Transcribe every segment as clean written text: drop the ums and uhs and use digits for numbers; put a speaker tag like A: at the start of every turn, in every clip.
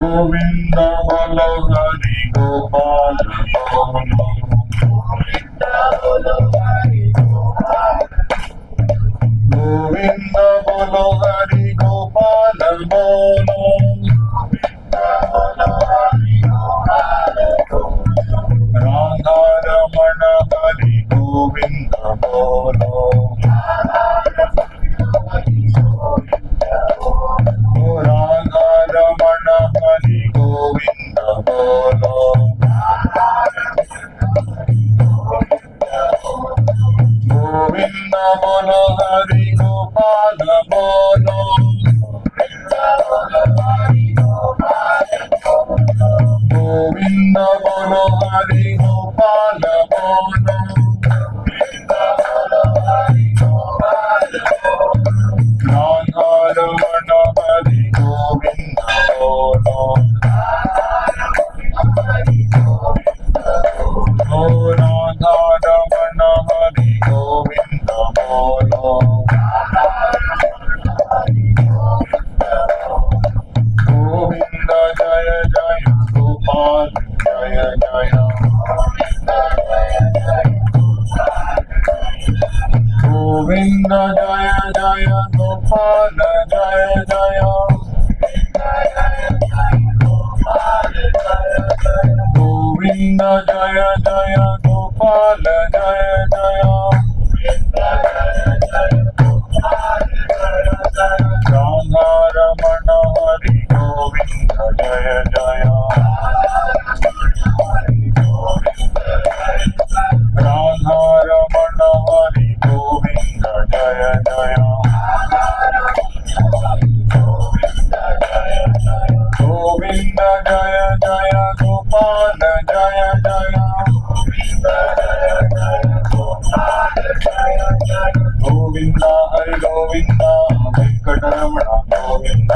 A: गोविंद बोलो हरि गोपाल बोलो गोविंद बोलो हरि गोपाल गोविंद बोलो हरि गोपाल बोलो गोविंद बोलो हरि गोपाल राधा रमण हरि गोविंद बोलो राधा रमण हरि गोविंद बोलो गोविंद बोलो हरि गोपाल बोलो गोविंद बोलो हरि गोपाल बोलो राधा रमण हरि गोविंद बोलो ओ राधा रमण हरि गोविंद बोलो गोविंद जय जय गोपाल जय जय गोविंद जय जय गोपाल जय जय गोविंद जय जय गोपाल जय जय राधा रमण हरि गोविंद जय जय राधा रमण हरि गोविंद जय जय गोविंद जय जय गोपाल जय जय गोविंद हरि गोविंद वेंकटरमण गोविंद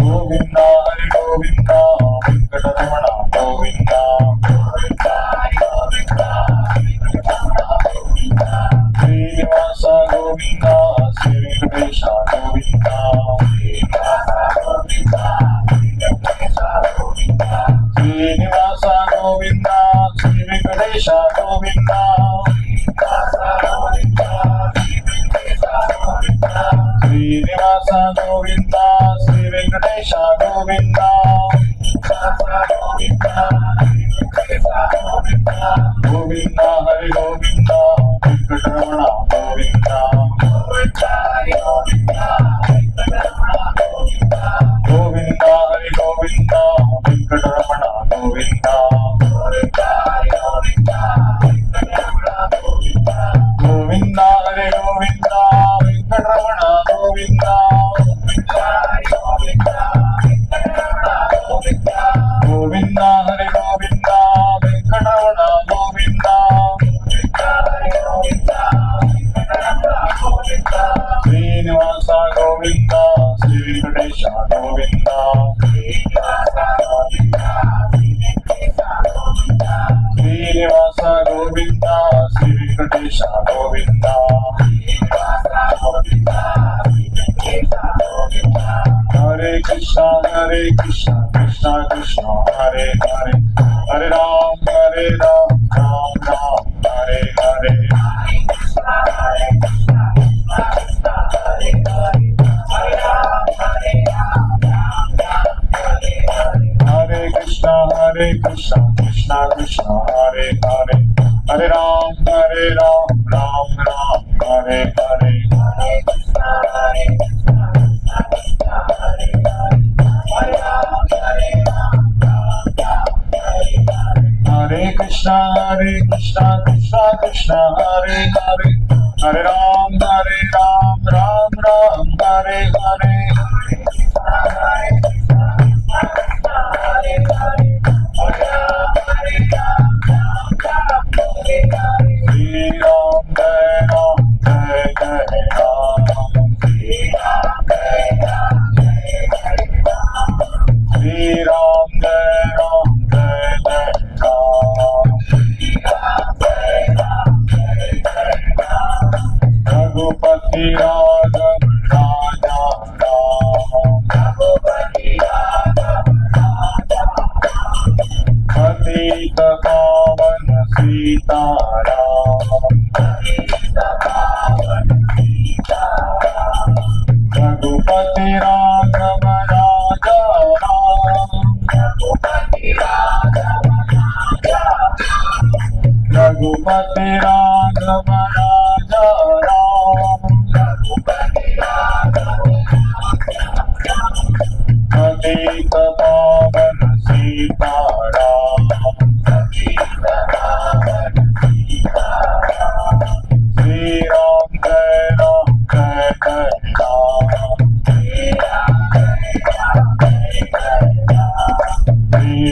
A: गोविंद हरि गोविंद वेंकटरमण गोविंद श्रीनिवास गोविंद श्री वेंकटेश गोविंद श्रीनिवास गोविंद श्री वेंकटेश गोविंद श्रीनिवास गोविंद श्री वेंकटेश गोविंद गोविंद हरि गोविंद वेंकटरमण गोविंद गोविंद हरि गोविंद वेंकटरमण गोविंद गोविंद हरि गोविंद वेंकटरमण गोविंद गोविंद हरि गोविंद वेंकटरमण गोविंद श्रीनिवास गोविंद श्री वेंकटेश गोविंद श्रीनिवास गोविंद श्री वेंकटेश गोविंद हरे कृष्णा कृष्ण कृष्ण हरे हरे हरे राम राम राम हरे हरे हरे कृष्णा कृष्ण कृष्ण हरे हरे हरे राम राम राम हरे हरे हरे कृष्णा कृष्ण कृष्ण हरे हरे हरे राम राम राम हरे हरे श्री राम जय जय राम श्री राम जय जय राम राघव राजा राम रघुपति राघव राजा राम पतित पावन सीताराम श्री राम जय राम जय जय राम श्री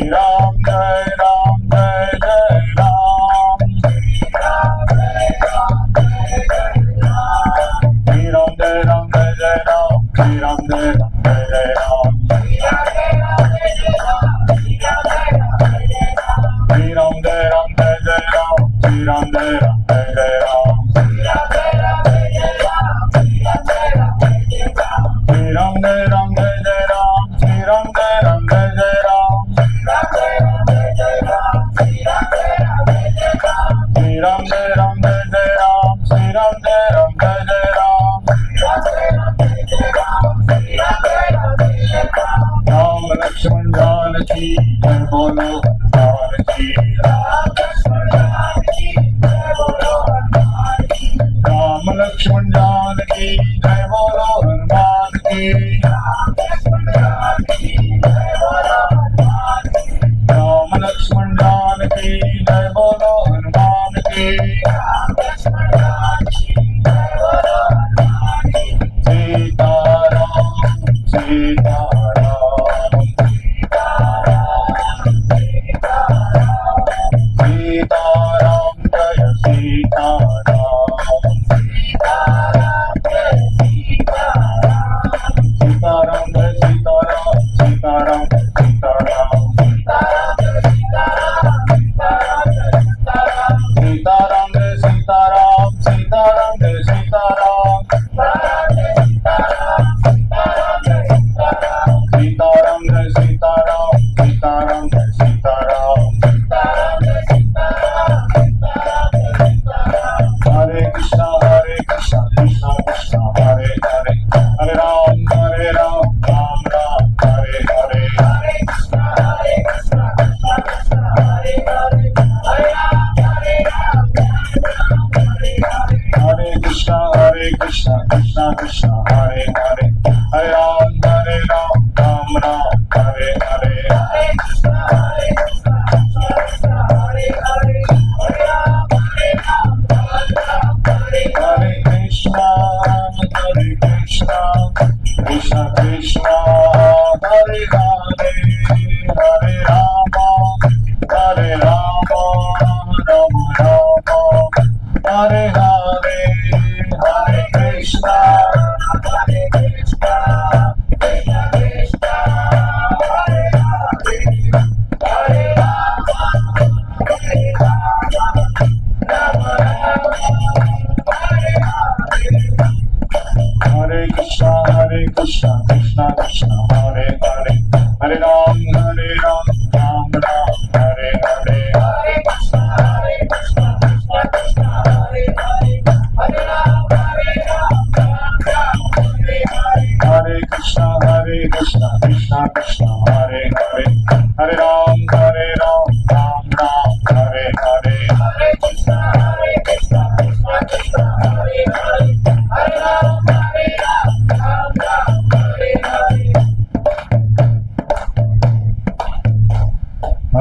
A: राम जय राम जय जय राम श्री राम जय राम जय जय राम श्री राम जय राम जय जय राम श्री राम जय राम जय जय राम श्री राम जय राम जय जय राम श्री राम जय राम जय जय राम श्री राम जय राम जय जय राम श्री राम जय राम जय जय राम श्री राम जय राम जय जय राम राम लक्ष्मण जानकी जय बोलो जानकी राम लक्ष्मण जानकी जय बोलो हनुमान की राम लक्ष्मण जानकी जय बोलो हनुमान की सीताराम सीताराम सीताराम जय सीताराम सीताराम जय सीताराम सीताराम सीताराम सीताराम जय सीताराम सीताराम जय सीताराम सीताराम जय सीताराम सीताराम जय सीताराम हरे कृष्णा कृष्णा कृष्णा हरे हरे हरे राम राम राम हरे हरे हरे कृष्णा कृष्णा कृष्णा कृष्णा हरे हरे हरे राम राम राम हरे हरे हरे कृष्णा कृष्णा कृष्णा हरे हरे हरे राम राम राम हरे हरे हरे कृष्णा हरे कृष्णा कृष्णा कृष्णा हरे हरे हरे राम राम राम हरे हरे हरे कृष्णा कृष्णा कृष्णा हरे हरे हरे राम हरे कृष्णा कृष्णा कृष्णा हरे हरे हरे राम राम राम हरे हरे हरे कृष्णा कृष्णा कृष्णा हरे हरे हरे राम राम हरे हरे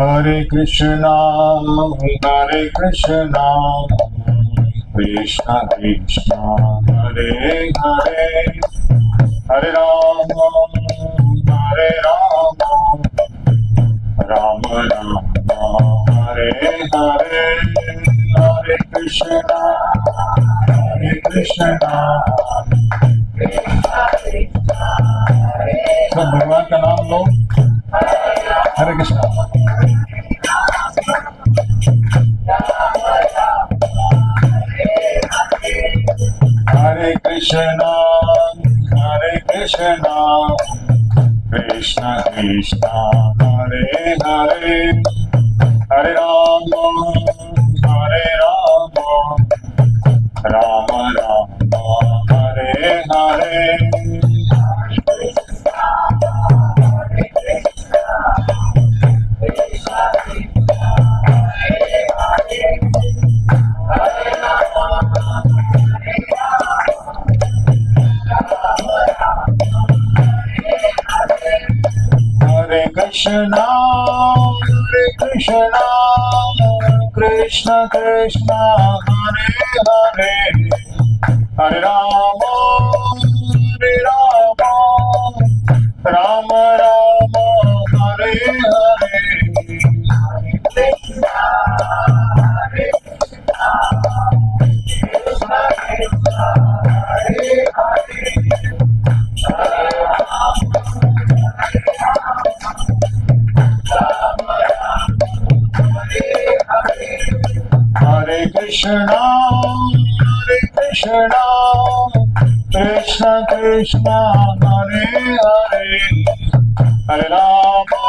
A: हरे कृष्णा कृष्णा कृष्णा हरे हरे हरे राम राम राम हरे हरे हरे कृष्णा सब भगवान का नाम लो हरे कृष्णा हरे Krishna Krishna Krishna Hare Hare Hare Ram Ram Ram Hare Hare Krishna, Krishna Krishna, Hare Hare, Hare Rama, Rama Rama, Hare Hare. Hare Krishna, Krishna Krishna, Hare Hare, Hare Rama,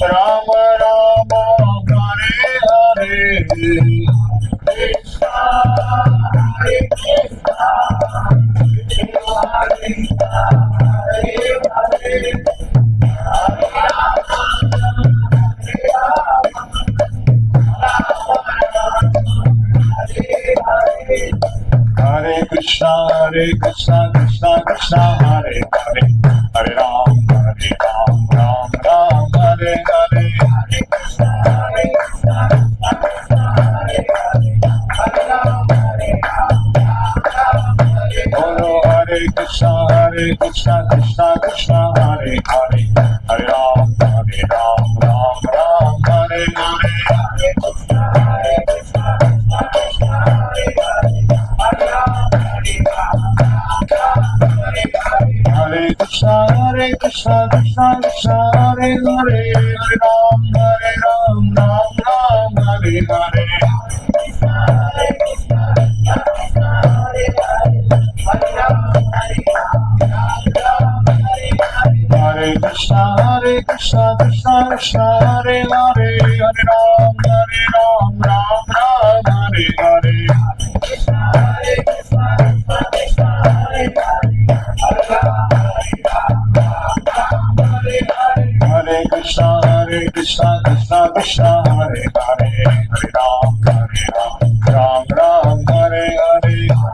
A: Rama Rama, Hare Hare. Krishna, Hare Krishna, Krishna Krishna, Hare Hare. Hare Krishna, Krishna Krishna, Hare Hare, Hare Ram, Ram Ram, Hare Hare. Hare Krishna, Krishna Krishna, Hare Hare, Hare Ram, Bolo Hare Krishna, Krishna Krishna, Hare Hare, Hare Ram, Ram Ram, Hare Hare. Hare Krishna, Krishna Krishna, Hare Hare, Hare Ram, Hare Krishna, Krishna Krishna, Hare Hare, Hare Ram, Ram Ram, Hare Hare. Hare Krishna, Krishna Krishna, Hare Hare, Hare Ram, Ram Ram, Hare Hare. Hare Krishna, Krishna Krishna, Hare Hare, Hare Ram, Ram Ram, Hare Hare.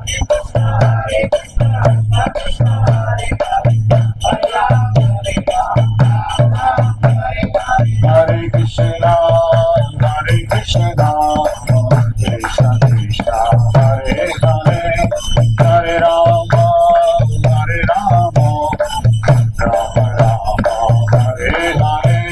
A: Hare Krishna, Krishna Krishna, Hare Hare, Hare Rama, Rama Rama, Hare Hare.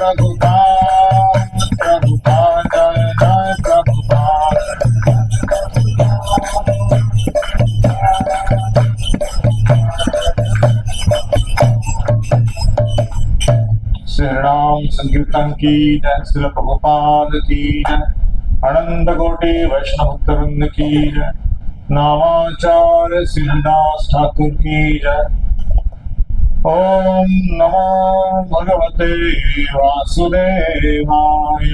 A: Prabhupada Prabhupada जय जय प्रभुपाद। श्री राम संकीर्तन की जय, श्री प्रभुपाद की जय, अनंत कोटि वैष्णव वृंद की जय, नामाचार्य श्रीदास ठाकुर की जय। ओम नमो भगवते वासुदेवाय।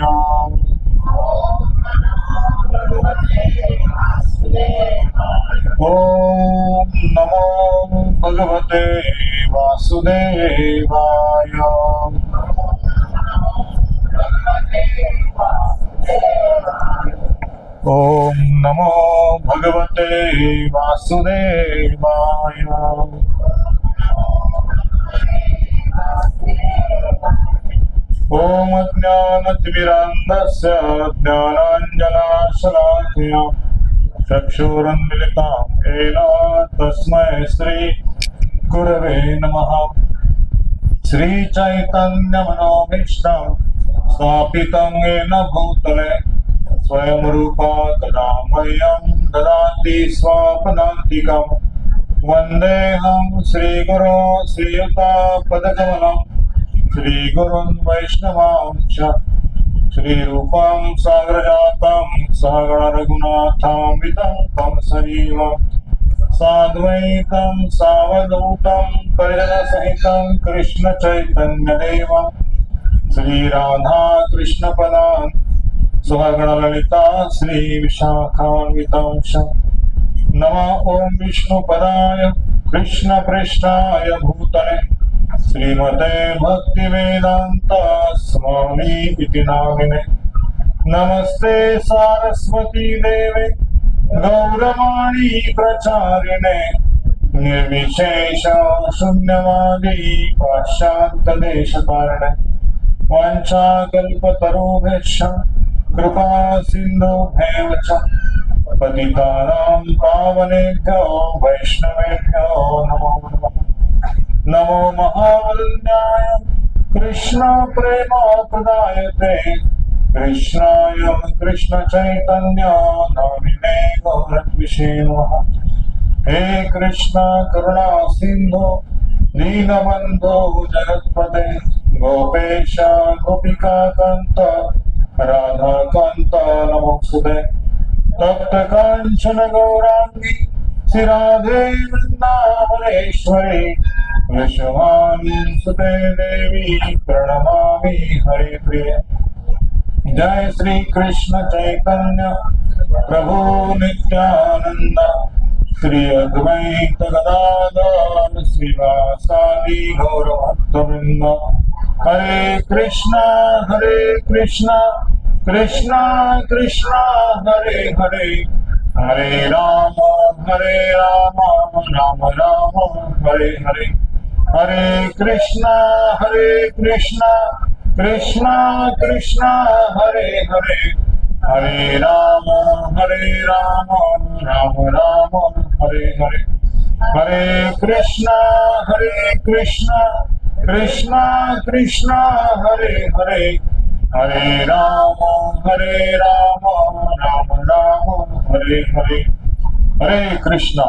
A: ओम नमो भगवते वासुदेवाय। ओम नमो भगवते वासुदेवाय। ओम अज्ञानतिमिरान्धस्य ज्ञानाञ्जनशलाकया चक्षुरुन्मिलितं येन तस्मै श्री गुरवे नमः। श्री चैतन्यमनोभीष्टं स्थापितं येन भूतले स्वयं रूपा कदा मह्यं ददाति स्वापदान्तिकम्। वन्देऽहं श्रीगुरो श्रीयुतापदकमलं श्रीगुरुन् वैष्णवांश्च श्रीरूपं साग्रजातं सहगण रघुनाथान्वितं तं सजीव साद्वैतं सावधूतं परिजनसहितं कृष्ण चैतन्यदेवं श्रीराधा कृष्णपदान् सहगण ललिता श्री विशाखान्वितं च। नमः ओं विष्णुपदाय कृष्ण पृष्ठाय भूतले श्रीमते भक्तिवेदांत स्वामी इति नामिने। नमस्ते सारस्वती देवे गौरवाणी प्रचारिणे निर्विशेष शून्यवादी पाश्चात्यदेशकारिणे। वाञ्छाकल्पतरुभ्यश्च कृपा सिन्धुभ्येव च पतितानां पावनेभ्यो वैष्णवेभ्यो नमो नमः। नमो महावदन्याय कृष्ण प्रेमप्रदायते कृष्णाय कृष्ण चैतन्य नामिने गौरद्विषे नमः। हे कृष्ण करुणा सिन्धु दीनबन्धो जगत्पते गोपेश गोपिका कान्त राधा कान्त नमोस्तुते। तप्त कांचन गौरांगी श्रीराधे वृंदावनेश्वरी विश्वमानुसुते देवी प्रणमामि हरिप्रिये। जय श्री कृष्ण चैतन्य प्रभु नित्यानंद श्री अद्वैत गदाधर श्रीवासादि गौर भक्तवृंद। हरे कृष्णा कृष्णा कृष्णा हरे हरे हरे राम राम राम हरे हरे। हरे कृष्णा कृष्णा कृष्णा हरे हरे हरे राम राम राम हरे हरे। हरे कृष्णा कृष्णा कृष्णा हरे हरे हरे राम राम राम हरे हरे। हरे कृष्णा।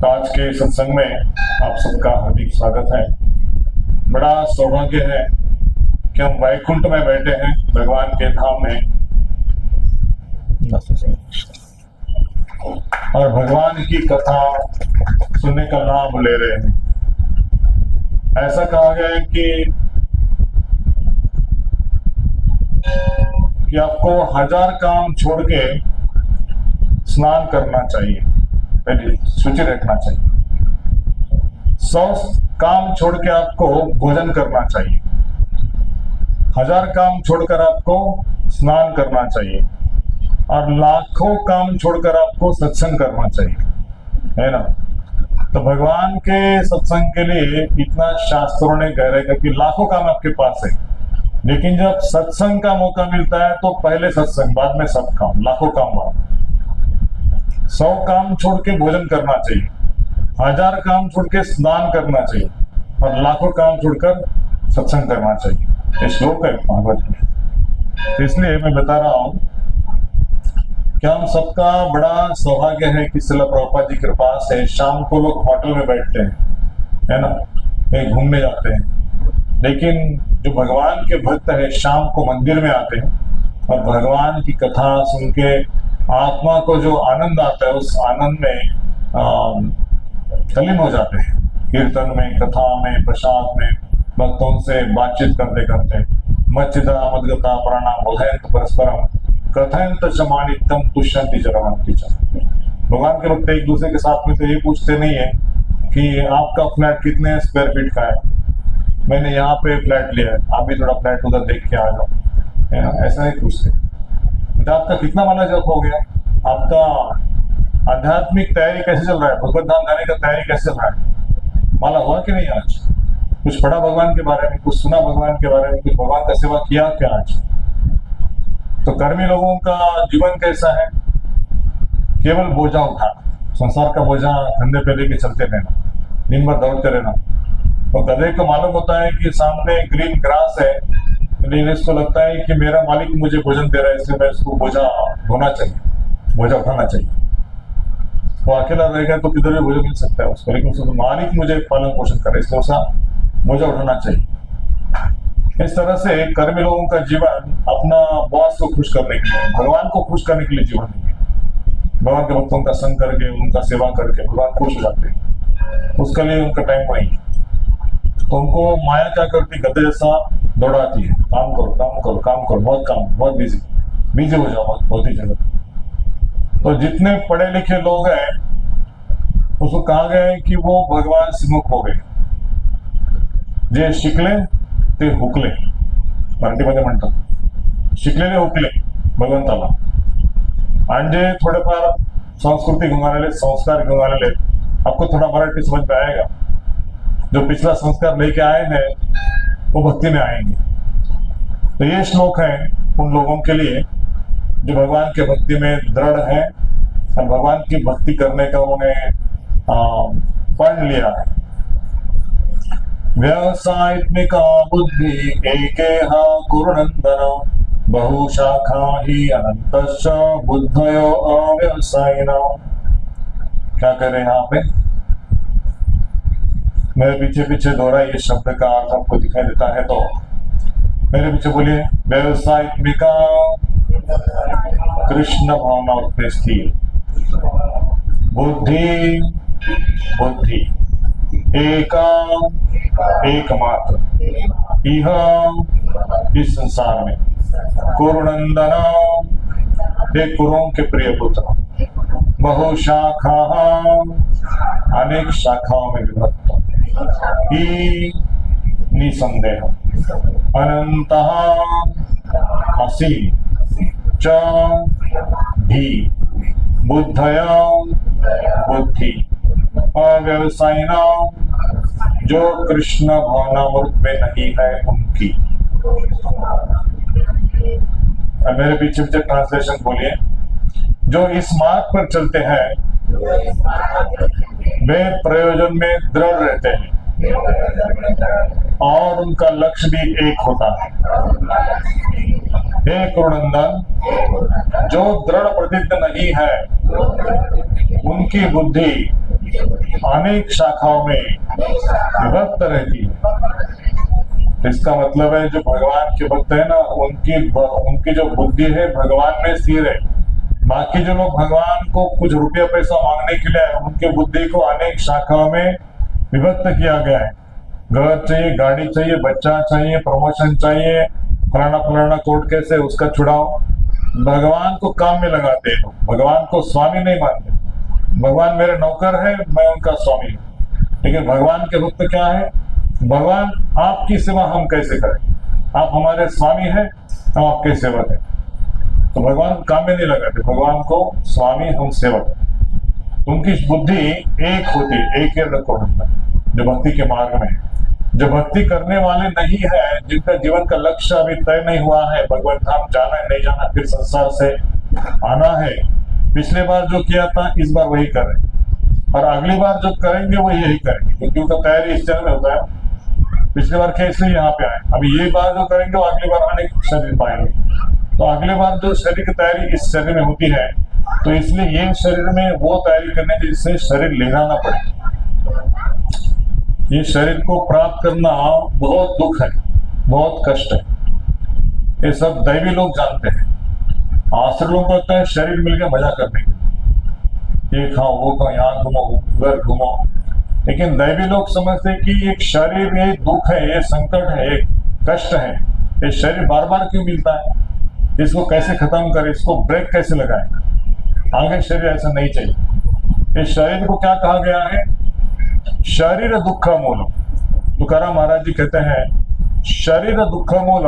A: आज के सत्संग में आप सबका हार्दिक स्वागत है। बड़ा सौभाग्य है कि हम वैकुंठ में बैठे हैं, भगवान के धाम में, और भगवान की कथा सुनने का लाभ ले रहे हैं। ऐसा कहा गया है कि आपको 1000 काम छोड़ के स्नान करना चाहिए, पहले शुचि रखना चाहिए। 100 काम छोड़ के आपको भोजन करना चाहिए, 1000 काम छोड़कर आपको स्नान करना चाहिए, और लाखों काम छोड़कर आपको सत्संग करना चाहिए, है ना। तो भगवान के सत्संग के लिए इतना शास्त्रों ने कह रखा कि लाखों काम आपके पास है, लेकिन जब सत्संग का मौका मिलता है तो पहले सत्संग, बाद में सब काम, लाखों काम बाद। 100 काम छोड़ के भोजन करना चाहिए, 1000 काम छोड़ के स्नान करना चाहिए, और लाखों काम छोड़कर सत्संग करना चाहिए। ये श्लोक है भागवत में। तो इसलिए मैं बता रहा हूँ कि हम सबका बड़ा सौभाग्य है कि श्रील प्रभुपाद जी कृपा से शाम को लोग होटल में बैठते हैं, है ना, कहीं घूमने जाते हैं, लेकिन जो भगवान के भक्त है शाम को मंदिर में आते हैं और भगवान की कथा सुन के आत्मा को जो आनंद आता है उस आनंद में तल्लीन हो जाते हैं। कीर्तन में, कथा में, प्रसाद में, भक्तों से बातचीत करते करते मच्चिदा मद्गता प्राणा बोधयंत परस्परम कथयंत चमानित्यम तुष्यंति जरवंति च। भगवान के भक्त एक दूसरे के साथ में तो ये पूछते नहीं है कि आपका फ्लैट कितने स्क्वायर फीट का है, मैंने यहाँ पे फ्लैट लिया है, आप भी थोड़ा फ्लैट उधर देख के आ जाओ, है ना, ऐसा नहीं पूछते। तो आपका कितना माला जप हो गया, आपका आध्यात्मिक तैयारी कैसे चल रहा है, भगवत धाम जाने का तैयारी कैसे चल रहा है, माला हुआ कि नहीं आज, कुछ पढ़ा भगवान के बारे में, कुछ सुना भगवान के बारे में, कुछ भगवान का सेवा किया क्या आज। तो कर्मी लोगों का जीवन कैसा है, केवल बोझा उठाना, संसार का बोझा कंधे पे लेके चलते रहना, दिन भर दौड़ते रहना। तो गधे को मालूम होता है कि सामने ग्रीन ग्रास है, लेकिन इसको लगता है कि मेरा मालिक मुझे भोजन दे रहा है, इसलिए मैं इसको बोझा ढोना चाहिए, बोझा उठाना चाहिए। वो अकेला रहेगा तो किधर भी भोजन मिल सकता है उसको, लेकिन उसको मालिक मुझे पालन पोषण करे इसलिए उसका बोझा उठाना चाहिए। इस तरह से कर्मी लोगों का जीवन अपना बॉस को खुश करने के लिए, भगवान को खुश करने के लिए जीवन है। भगवान के भक्तों का संग करके, उनका सेवा करके भगवान खुश हो जाते हैं, उसके लिए उनका टाइम वही। तो उनको माया क्या करती, गधे जैसा दौड़ाती है, काम करो काम करो काम करो, बहुत काम, बहुत बिजी हो जाओ बहुत ही जगह। तो जितने पढ़े लिखे लोग हैं उसको कहा गया है कि वो भगवान से मुख हो गए, जे शिकले ते हुकले, मराठीमध्ये म्हणतात शिकलेले हुकले भगवंताला, आणि जे थोडेफार संस्कृती घेऊन आलेले, संस्कार घेऊन आलेले, आपको थोड़ा मराठी समझ में आएगा। जो पिछला संस्कार लेके आए हैं वो भक्ति में आएंगे। तो ये श्लोक है उन लोगों के लिए जो भगवान के भक्ति में दृढ़ है और भगवान की भक्ति करने का उन्होंने पढ़ लिया है। व्यवसायत्मिका बुद्धि एकेह कुरुनंदन बहुशाखा ही अनंतश्च बुद्धयो अव्यवसायिना। क्या कह रहे हैं यहाँ पे, मेरे पीछे पीछे दोहरा ये शब्द का अर्थ आपको दिखाई देता है तो मेरे पीछे बोलिए। व्यवसायत्मिका कृष्ण भावना उत्पन्न स्थिर बुद्धि, बुद्धि एका एकमात्र यह इस संसार में कुरुनंदन एक कुरों के प्रिय पुत्र, बहुशाखा अनेक शाखाओं में विभक्त, ही निसंदेह अनंत असीम च भी बुद्धया बुद्धि अव्यवसायिना जो कृष्ण भावनामृत में नहीं है उनकी। मेरे पीछे पीछे ट्रांसलेशन बोलिए। जो इस मार्ग पर चलते हैं वे प्रयोजन में दृढ़ रहते हैं और उनका लक्ष्य भी एक होता है। हे कुरुनंदन, जो दृढ़ प्रतिज्ञ नहीं है उनकी बुद्धि अनेक शाखाओं में विभक्त रहती है। इसका मतलब है जो भगवान के भक्त है ना, उनकी जो बुद्धि है भगवान में स्थिर है। बाकी जो लोग भगवान को कुछ रुपया पैसा मांगने के लिए उनकी बुद्धि को अनेक शाखाओं में विभक्त किया गया है। घर चाहिए, गाड़ी चाहिए, बच्चा चाहिए, प्रमोशन चाहिए, फलाना फलाना कोर्ट केस है उसका छुड़ाओ। भगवान को काम में लगाते हैं, भगवान को स्वामी नहीं मानते। भगवान मेरे नौकर है, मैं उनका स्वामी हूँ। लेकिन भगवान के भक्त क्या है, भगवान आपकी सेवा हम कैसे करें, आप हमारे स्वामी हैं, हम आपके सेवक हैं। तो भगवान काम में नहीं लगाते, भगवान को स्वामी हम सेवक। उनकी बुद्धि एक होती, एक ही रखो जो भक्ति के मार्ग में। जो भक्ति करने वाले नहीं है, जिनका जीवन का लक्ष्य अभी तय नहीं हुआ है, भगवान धाम जाना है नहीं जाना, फिर संसार से आना है, पिछले बार जो किया था इस बार वही करें और अगली बार जो करेंगे वो यही करेंगे, क्योंकि उनका तैयारी इस चरण में होता है। पिछली बार कैसे यहाँ पे आए, अभी ये बार जो करेंगे वो अगली बार आने शरीर पाएंगे। तो अगली बार जो शरीर की तैयारी इस शरीर में होती है, तो इसलिए ये शरीर में वो तैयारी करने की जिससे शरीर लेना ना पड़े। ये शरीर को प्राप्त करना बहुत दुख है, बहुत कष्ट है। ये सब दैवी लोग जानते हैं। आश्रम लोग को होता है शरीर मिलकर मजा करने के, ये खाओ वो खाओ, यहाँ घूमो उधर घूमो, लेकिन दैवी लोग समझते हैं कि एक शरीर ये दुख है, ये संकट है, ये कष्ट है। ये शरीर बार बार क्यों मिलता है, इसको कैसे खत्म करें, इसको ब्रेक कैसे लगाएं। आगे शरीर ऐसा नहीं चाहिए। इस शरीर को क्या कहा गया है, शरीर दुख मूल। तुकाराम महाराज जी कहते हैं शरीर दुख मूल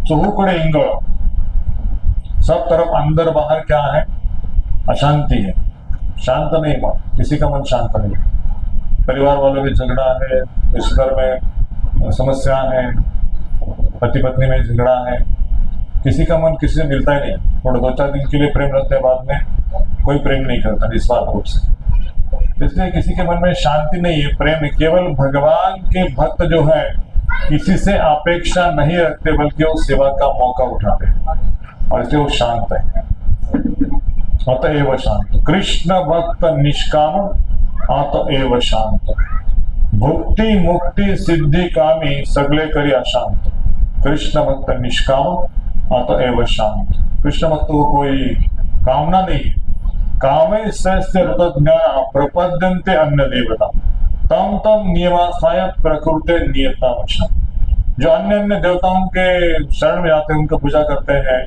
A: चहुकड़े इंगल। सब तरफ अंदर बाहर क्या है, अशांति है, शांत नहीं मन, किसी का मन शांत नहीं। परिवार वालों में झगड़ा है, रिश्तेदार में समस्या है, पति पत्नी में झगड़ा है, किसी का मन किसी से मिलता ही नहीं। थोड़े 2-4 दिन के लिए प्रेम रखते हैं, बाद में कोई प्रेम नहीं करता निस्वार्थ रूप से। इसलिए किसी के मन में शांति नहीं है, प्रेम है। केवल भगवान के भक्त जो है किसी से अपेक्षा नहीं रखते, बल्कि वो सेवा का मौका उठाते हैं और इसलिए वो शांत है। अतएव शांत कृष्ण भक्त निष्काम अतएव शांत। भुक्ति मुक्ति सिद्धि कामी सगले करी अशांत। कृष्ण भक्त निष्काम अतएव शांत। कृष्ण भक्त को कोई कामना नहीं है। कामे सस्य ज्ञान प्रपद्यन्ते अन्य देवता तम तम नियमास्थाय प्रकृते नियता वशा। जो अन्य अन्य देवताओं के शरण में जाते हैं, उनका पूजा करते हैं,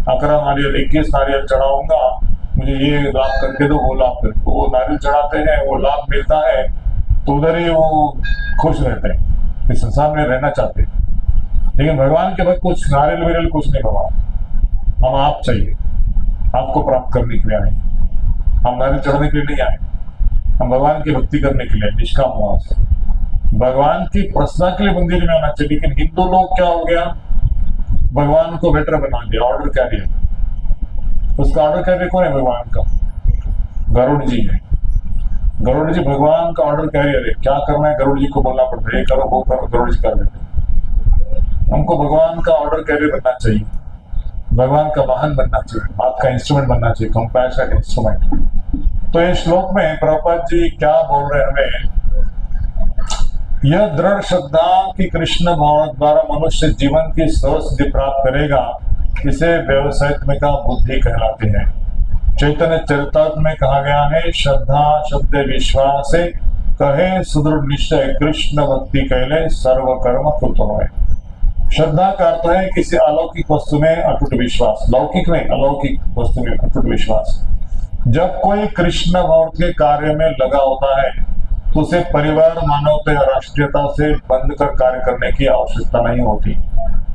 A: 11 नारियल 21 नारियल चढ़ाऊंगा, मुझे ये लाभ करके दो, वो लाभ करके, वो नारियल चढ़ाते हैं, वो लाभ मिलता है, तो उधर ही वो खुश रहते हैं, इस संसार में रहना चाहते हैं। लेकिन भगवान के भक्त कुछ नारियल विरियल कुछ नहीं, भगवान हम आप चाहिए, आपको प्राप्त करने के लिए आए, हम नारियल चढ़ने के लिए नहीं आए, हम भगवान की भक्ति करने के लिए निष्काम भाव से भगवान की प्रसन्नता के लिए मंदिर में आना चाहिए। लेकिन हिंदू लोग क्या हो गया, भगवान को वेटर बना दिया, ऑर्डर कैरियर। उसका ऑर्डर कैरियर कौन है, भगवान का गरुड़ जी है। गरुड़ जी भगवान का ऑर्डर कैरियर है, क्या करना है गरुड़ जी को बोलना पड़ता है, ये करो वो करो, गरुड़ जी कर देते। हमको भगवान का ऑर्डर कैरियर बनना चाहिए, भगवान का वाहन बनना चाहिए, हाथ का इंस्ट्रूमेंट बनना चाहिए, कंपैशन इंस्ट्रूमेंट। तो इस श्लोक में प्रभुपाद जी क्या बोल रहे हैं हमें, यह दृढ़ श्रद्धा कि कृष्ण भाव द्वारा मनुष्य जीवन की सर्वसिद्धि प्राप्त करेगा, इसे व्यवसायत्मिका बुद्धि कहलाती है। चैतन्य चरितार्थ में कहा गया है, श्रद्धा शब्द विश्वास से कहे सुदृढ़ निश्चय कृष्ण भक्ति कहले सर्व कर्म कृत है। श्रद्धा का अर्थ है किसी अलौकिक वस्तु में अटूट विश्वास, लौकिक नहीं अलौकिक वस्तु में अटूट विश्वास। जब कोई कृष्ण भाव के कार्य में लगा होता है तो उसे परिवार मानवता या राष्ट्रीयता से बंध कर कार्य करने की आवश्यकता नहीं होती।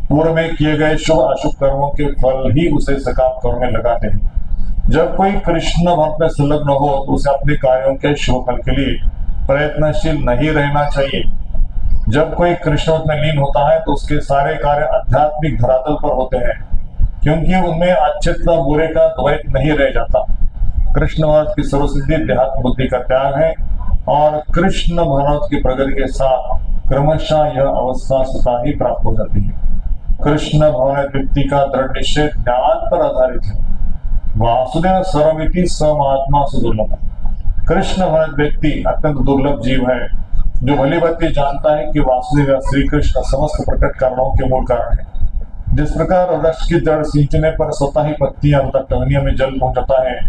A: पूर्व में किए गए शुभ अशुभ कर्मों के फल ही उसे सकाम कर्म में लगाते हैं। जब कोई कृष्ण भक्त में संलग्न हो तो उसे अपने कार्यों के शुभ फल के लिए प्रयत्नशील नहीं रहना चाहिए। जब कोई कृष्ण भक्त में लीन होता है तो उसके सारे कार्य आध्यात्मिक धरातल पर होते हैं, क्योंकि उनमें अच्छे व बुरे का द्वैत नहीं रह जाता। कृष्ण भक्त की सर्वसिद्धि देहात्म बुद्धि का त्याग है और कृष्ण भक्त की प्रगति के साथ क्रमशः यह अवस्था स्वतः ही प्राप्त हो जाती है। कृष्ण भक्त व्यक्ति का दृढ़ निश्चय ज्ञान पर आधारित है। वासुदेव सर्वमिति समात्मा सुदुर्लभ। कृष्ण भक्त व्यक्ति अत्यंत दुर्लभ जीव है जो भली भांति जानता है कि वासुदेव श्री कृष्ण समस्त प्रकट कारणों के मूल कारण है। जिस प्रकार वृक्ष की जड़ सींचने पर स्वतः ही पत्तियां तथा टहनियों में जल पहुंच जाता है,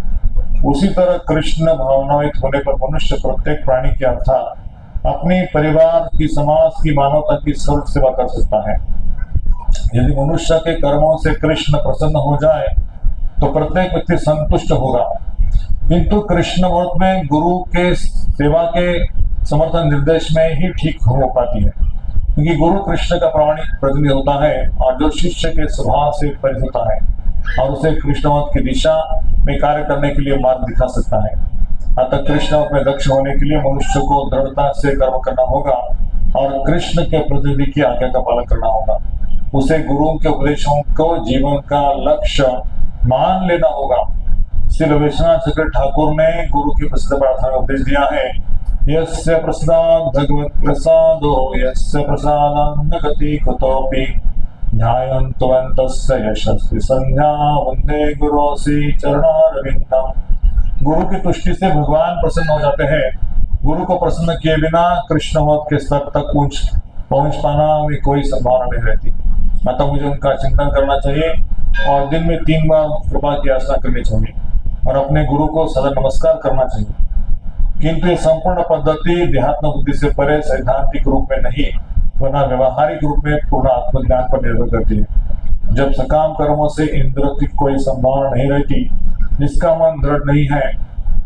A: उसी तरह कृष्ण भावनावित होने पर मनुष्य प्रत्येक प्राणी के अर्थात अपनी परिवार की, समाज की, मानवता की सर्व सेवा कर सकता है। यदि मनुष्य के कर्मों से कृष्ण प्रसन्न हो जाए तो प्रत्येक व्यक्ति संतुष्ट होगा, किंतु कृष्ण भक्त में गुरु के सेवा के समर्थन निर्देश में ही ठीक हो पाती है, क्योंकि गुरु कृष्ण का प्रामाणिक प्रतिनिधि होता है और जो शिष्य के स्वभाव से परिचित होता है और उसे कृष्ण भक्त की दिशा में कार्य करने के लिए मार्ग दिखा सकता है। अतः कृष्ण भक्त में दक्ष होने के लिए मनुष्य को दृढ़ता से कर्म करना होगा और कृष्ण के प्रतिनिधि की आज्ञा का पालन करना होगा। उसे गुरु के उपदेशों को जीवन का लक्ष्य मान लेना होगा। श्री विश्वनाथ चक्र ठाकुर ने गुरु की प्रसिद्ध प्रार्थना का उपदेश दिया है, यस्य प्रसादात् भगवत् प्रसादो यस्य प्रसादात् न गति कुतोऽपि ध्यायन्तवन्तस्य यशस्वी संध्या वंदे गुरोसी चरणारविंदम। गुरु की तुष्टि से भगवान प्रसन्न हो जाते हैं। गुरु को प्रसन्न किए बिना कृष्ण मत के स्तर तक पहुंच पाना में कोई संभावना नहीं रहती। अतः मुझे उनका चिंतन करना चाहिए और दिन में 3 बार कृपा की याचना करनी चाहिए और अपने गुरु को सदा नमस्कार करना चाहिए। किंतु ये संपूर्ण पद्धति देहात्म बुद्धि से परे सैद्धांतिक रूप में नहीं वरना व्यवहारिक रूप में पूर्ण आत्मज्ञान पर निर्भर करती है। जब सकाम कर्मों से इंद्र की कोई संभावना नहीं रहती, जिसका मन दृढ़ नहीं है,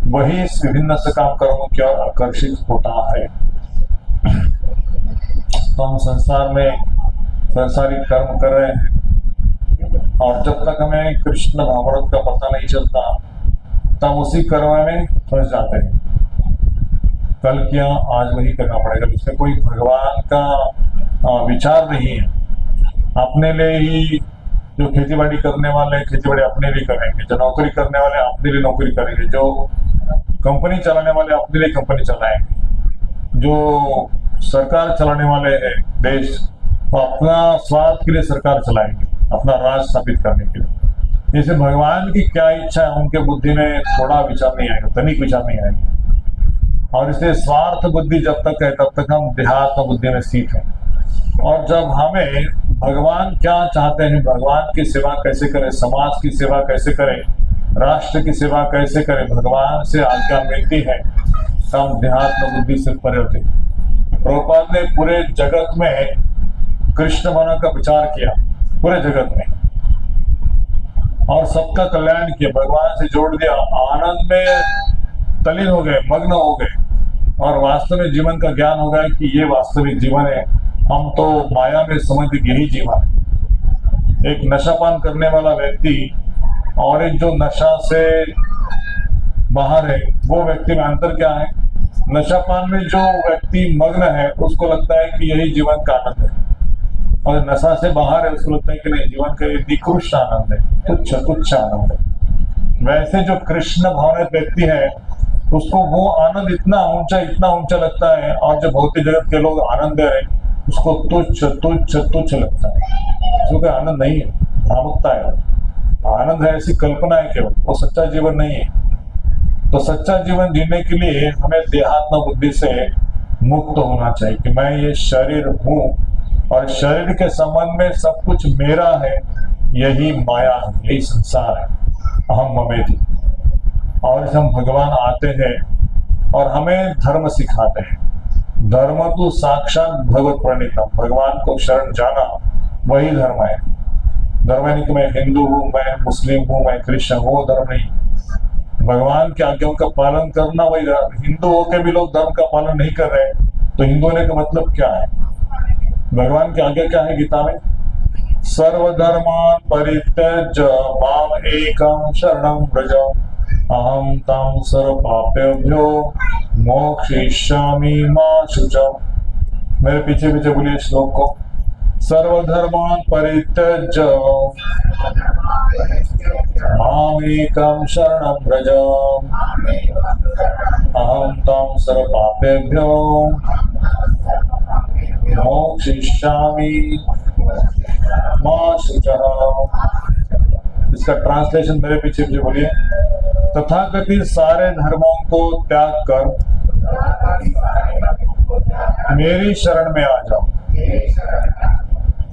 A: वही इस विभिन्न सकाम कर्मों की ओर आकर्षित होता है। तो हम संसार में सांसारिक कर्म कर रहे हैं और जब तक हमें कृष्ण भागवत का पता नहीं चलता तब उसी कर्म में फंस जाते हैं। कल किया आज वही करना पड़ेगा, इसमें कोई भगवान का विचार नहीं है। अपने लिए ही जो खेती बाड़ी करने वाले खेती बाड़ी अपने लिए करेंगे, जो नौकरी करने वाले अपने लिए नौकरी करेंगे, जो कंपनी चलाने वाले अपने लिए कंपनी जलाएंगे, जो सरकार चलाने वाले हैं देश वो अपना स्वार्थ के लिए सरकार चलाएंगे, अपना राज स्थापित करने के लिए। जैसे भगवान की क्या इच्छा है उनके बुद्धि में थोड़ा विचार नहीं आएगा, तनिक विचार नहीं आएगा। और इसलिए स्वार्थ बुद्धि जब तक है तब तक हम देहात्म बुद्धि में स्थित हैं। और जब हमें भगवान क्या चाहते हैं, भगवान की सेवा कैसे करें, समाज की सेवा कैसे करें, राष्ट्र की सेवा कैसे करें, भगवान से आज्ञा मिलती है तो हम देहात्म बुद्धि से परे होते हैं। प्रभुपाद ने पूरे जगत में कृष्ण भावना का प्रचार किया, पूरे जगत में, और सबका कल्याण किया, भगवान से जोड़ दिया, आनंद में तल्लीन हो गए, मग्न हो गए और वास्तव में जीवन का ज्ञान हो गया कि ये वास्तविक जीवन है। हम तो माया में समझते कि यही जीवन है। एक नशापान करने वाला व्यक्ति और एक जो नशा से बाहर है वो व्यक्ति में अंतर क्या है? नशापान में जो व्यक्ति मग्न है उसको लगता है कि यही जीवन का आनंद है, और नशा से बाहर है उसको लगता है कि नहीं, जीवन का ये निकृष्ट आनंद है, तुच्छ आनंद है। वैसे जो कृष्ण भावनिक व्यक्ति है उसको वो आनंद इतना ऊंचा लगता है, और जो भौतिक जगत के लोग आनंद दे रहे उसको तुच्छ लगता है। उसको कोई आनंद नहीं है, भ्रामकता है, आनंद है ऐसी कल्पना है केवल, वो सच्चा जीवन नहीं है। तो सच्चा जीवन जीने के लिए हमें देहात्म बुद्धि से मुक्त होना चाहिए कि मैं ये शरीर हूँ और शरीर के संबंध में सब कुछ मेरा है, यही माया है, यही संसार है, अहम ममेति। और हम भगवान आते हैं और हमें धर्म सिखाते हैं। धर्म तो साक्षात भगवत प्रणीतम, भगवान को शरण जाना वही धर्म है। धर्म यानी कि मैं हिंदू हूँ, मैं मुस्लिम हूँ, मैं क्रिश्चियन हूँ, धर्म नहीं। भगवान की आज्ञाओं का पालन करना वही धर्म। हिंदू होकर भी लोग धर्म का पालन नहीं कर रहे तो हिंदू होने का मतलब क्या है? भगवान की आज्ञा क्या है गीता में? सर्वधर्मान् परित्यज्य माम एकं शरणं व्रज अहम तां सर्वपापेभ्यो मोक्षयिष्यामि मा शुचः। मेरे पीछे पीछे बोलिए श्लोक को। सर्वधर्मान् परित्यज्य माम एकं शरणं व्रज अहम तां सर्वपापेभ्यो मोक्षयिष्यामि मा शुचः। इसका ट्रांसलेशन मेरे पीछे पीछे बोलिए। तथाकथित सारे धर्मों को त्याग कर मेरी शरण में आ जाओ,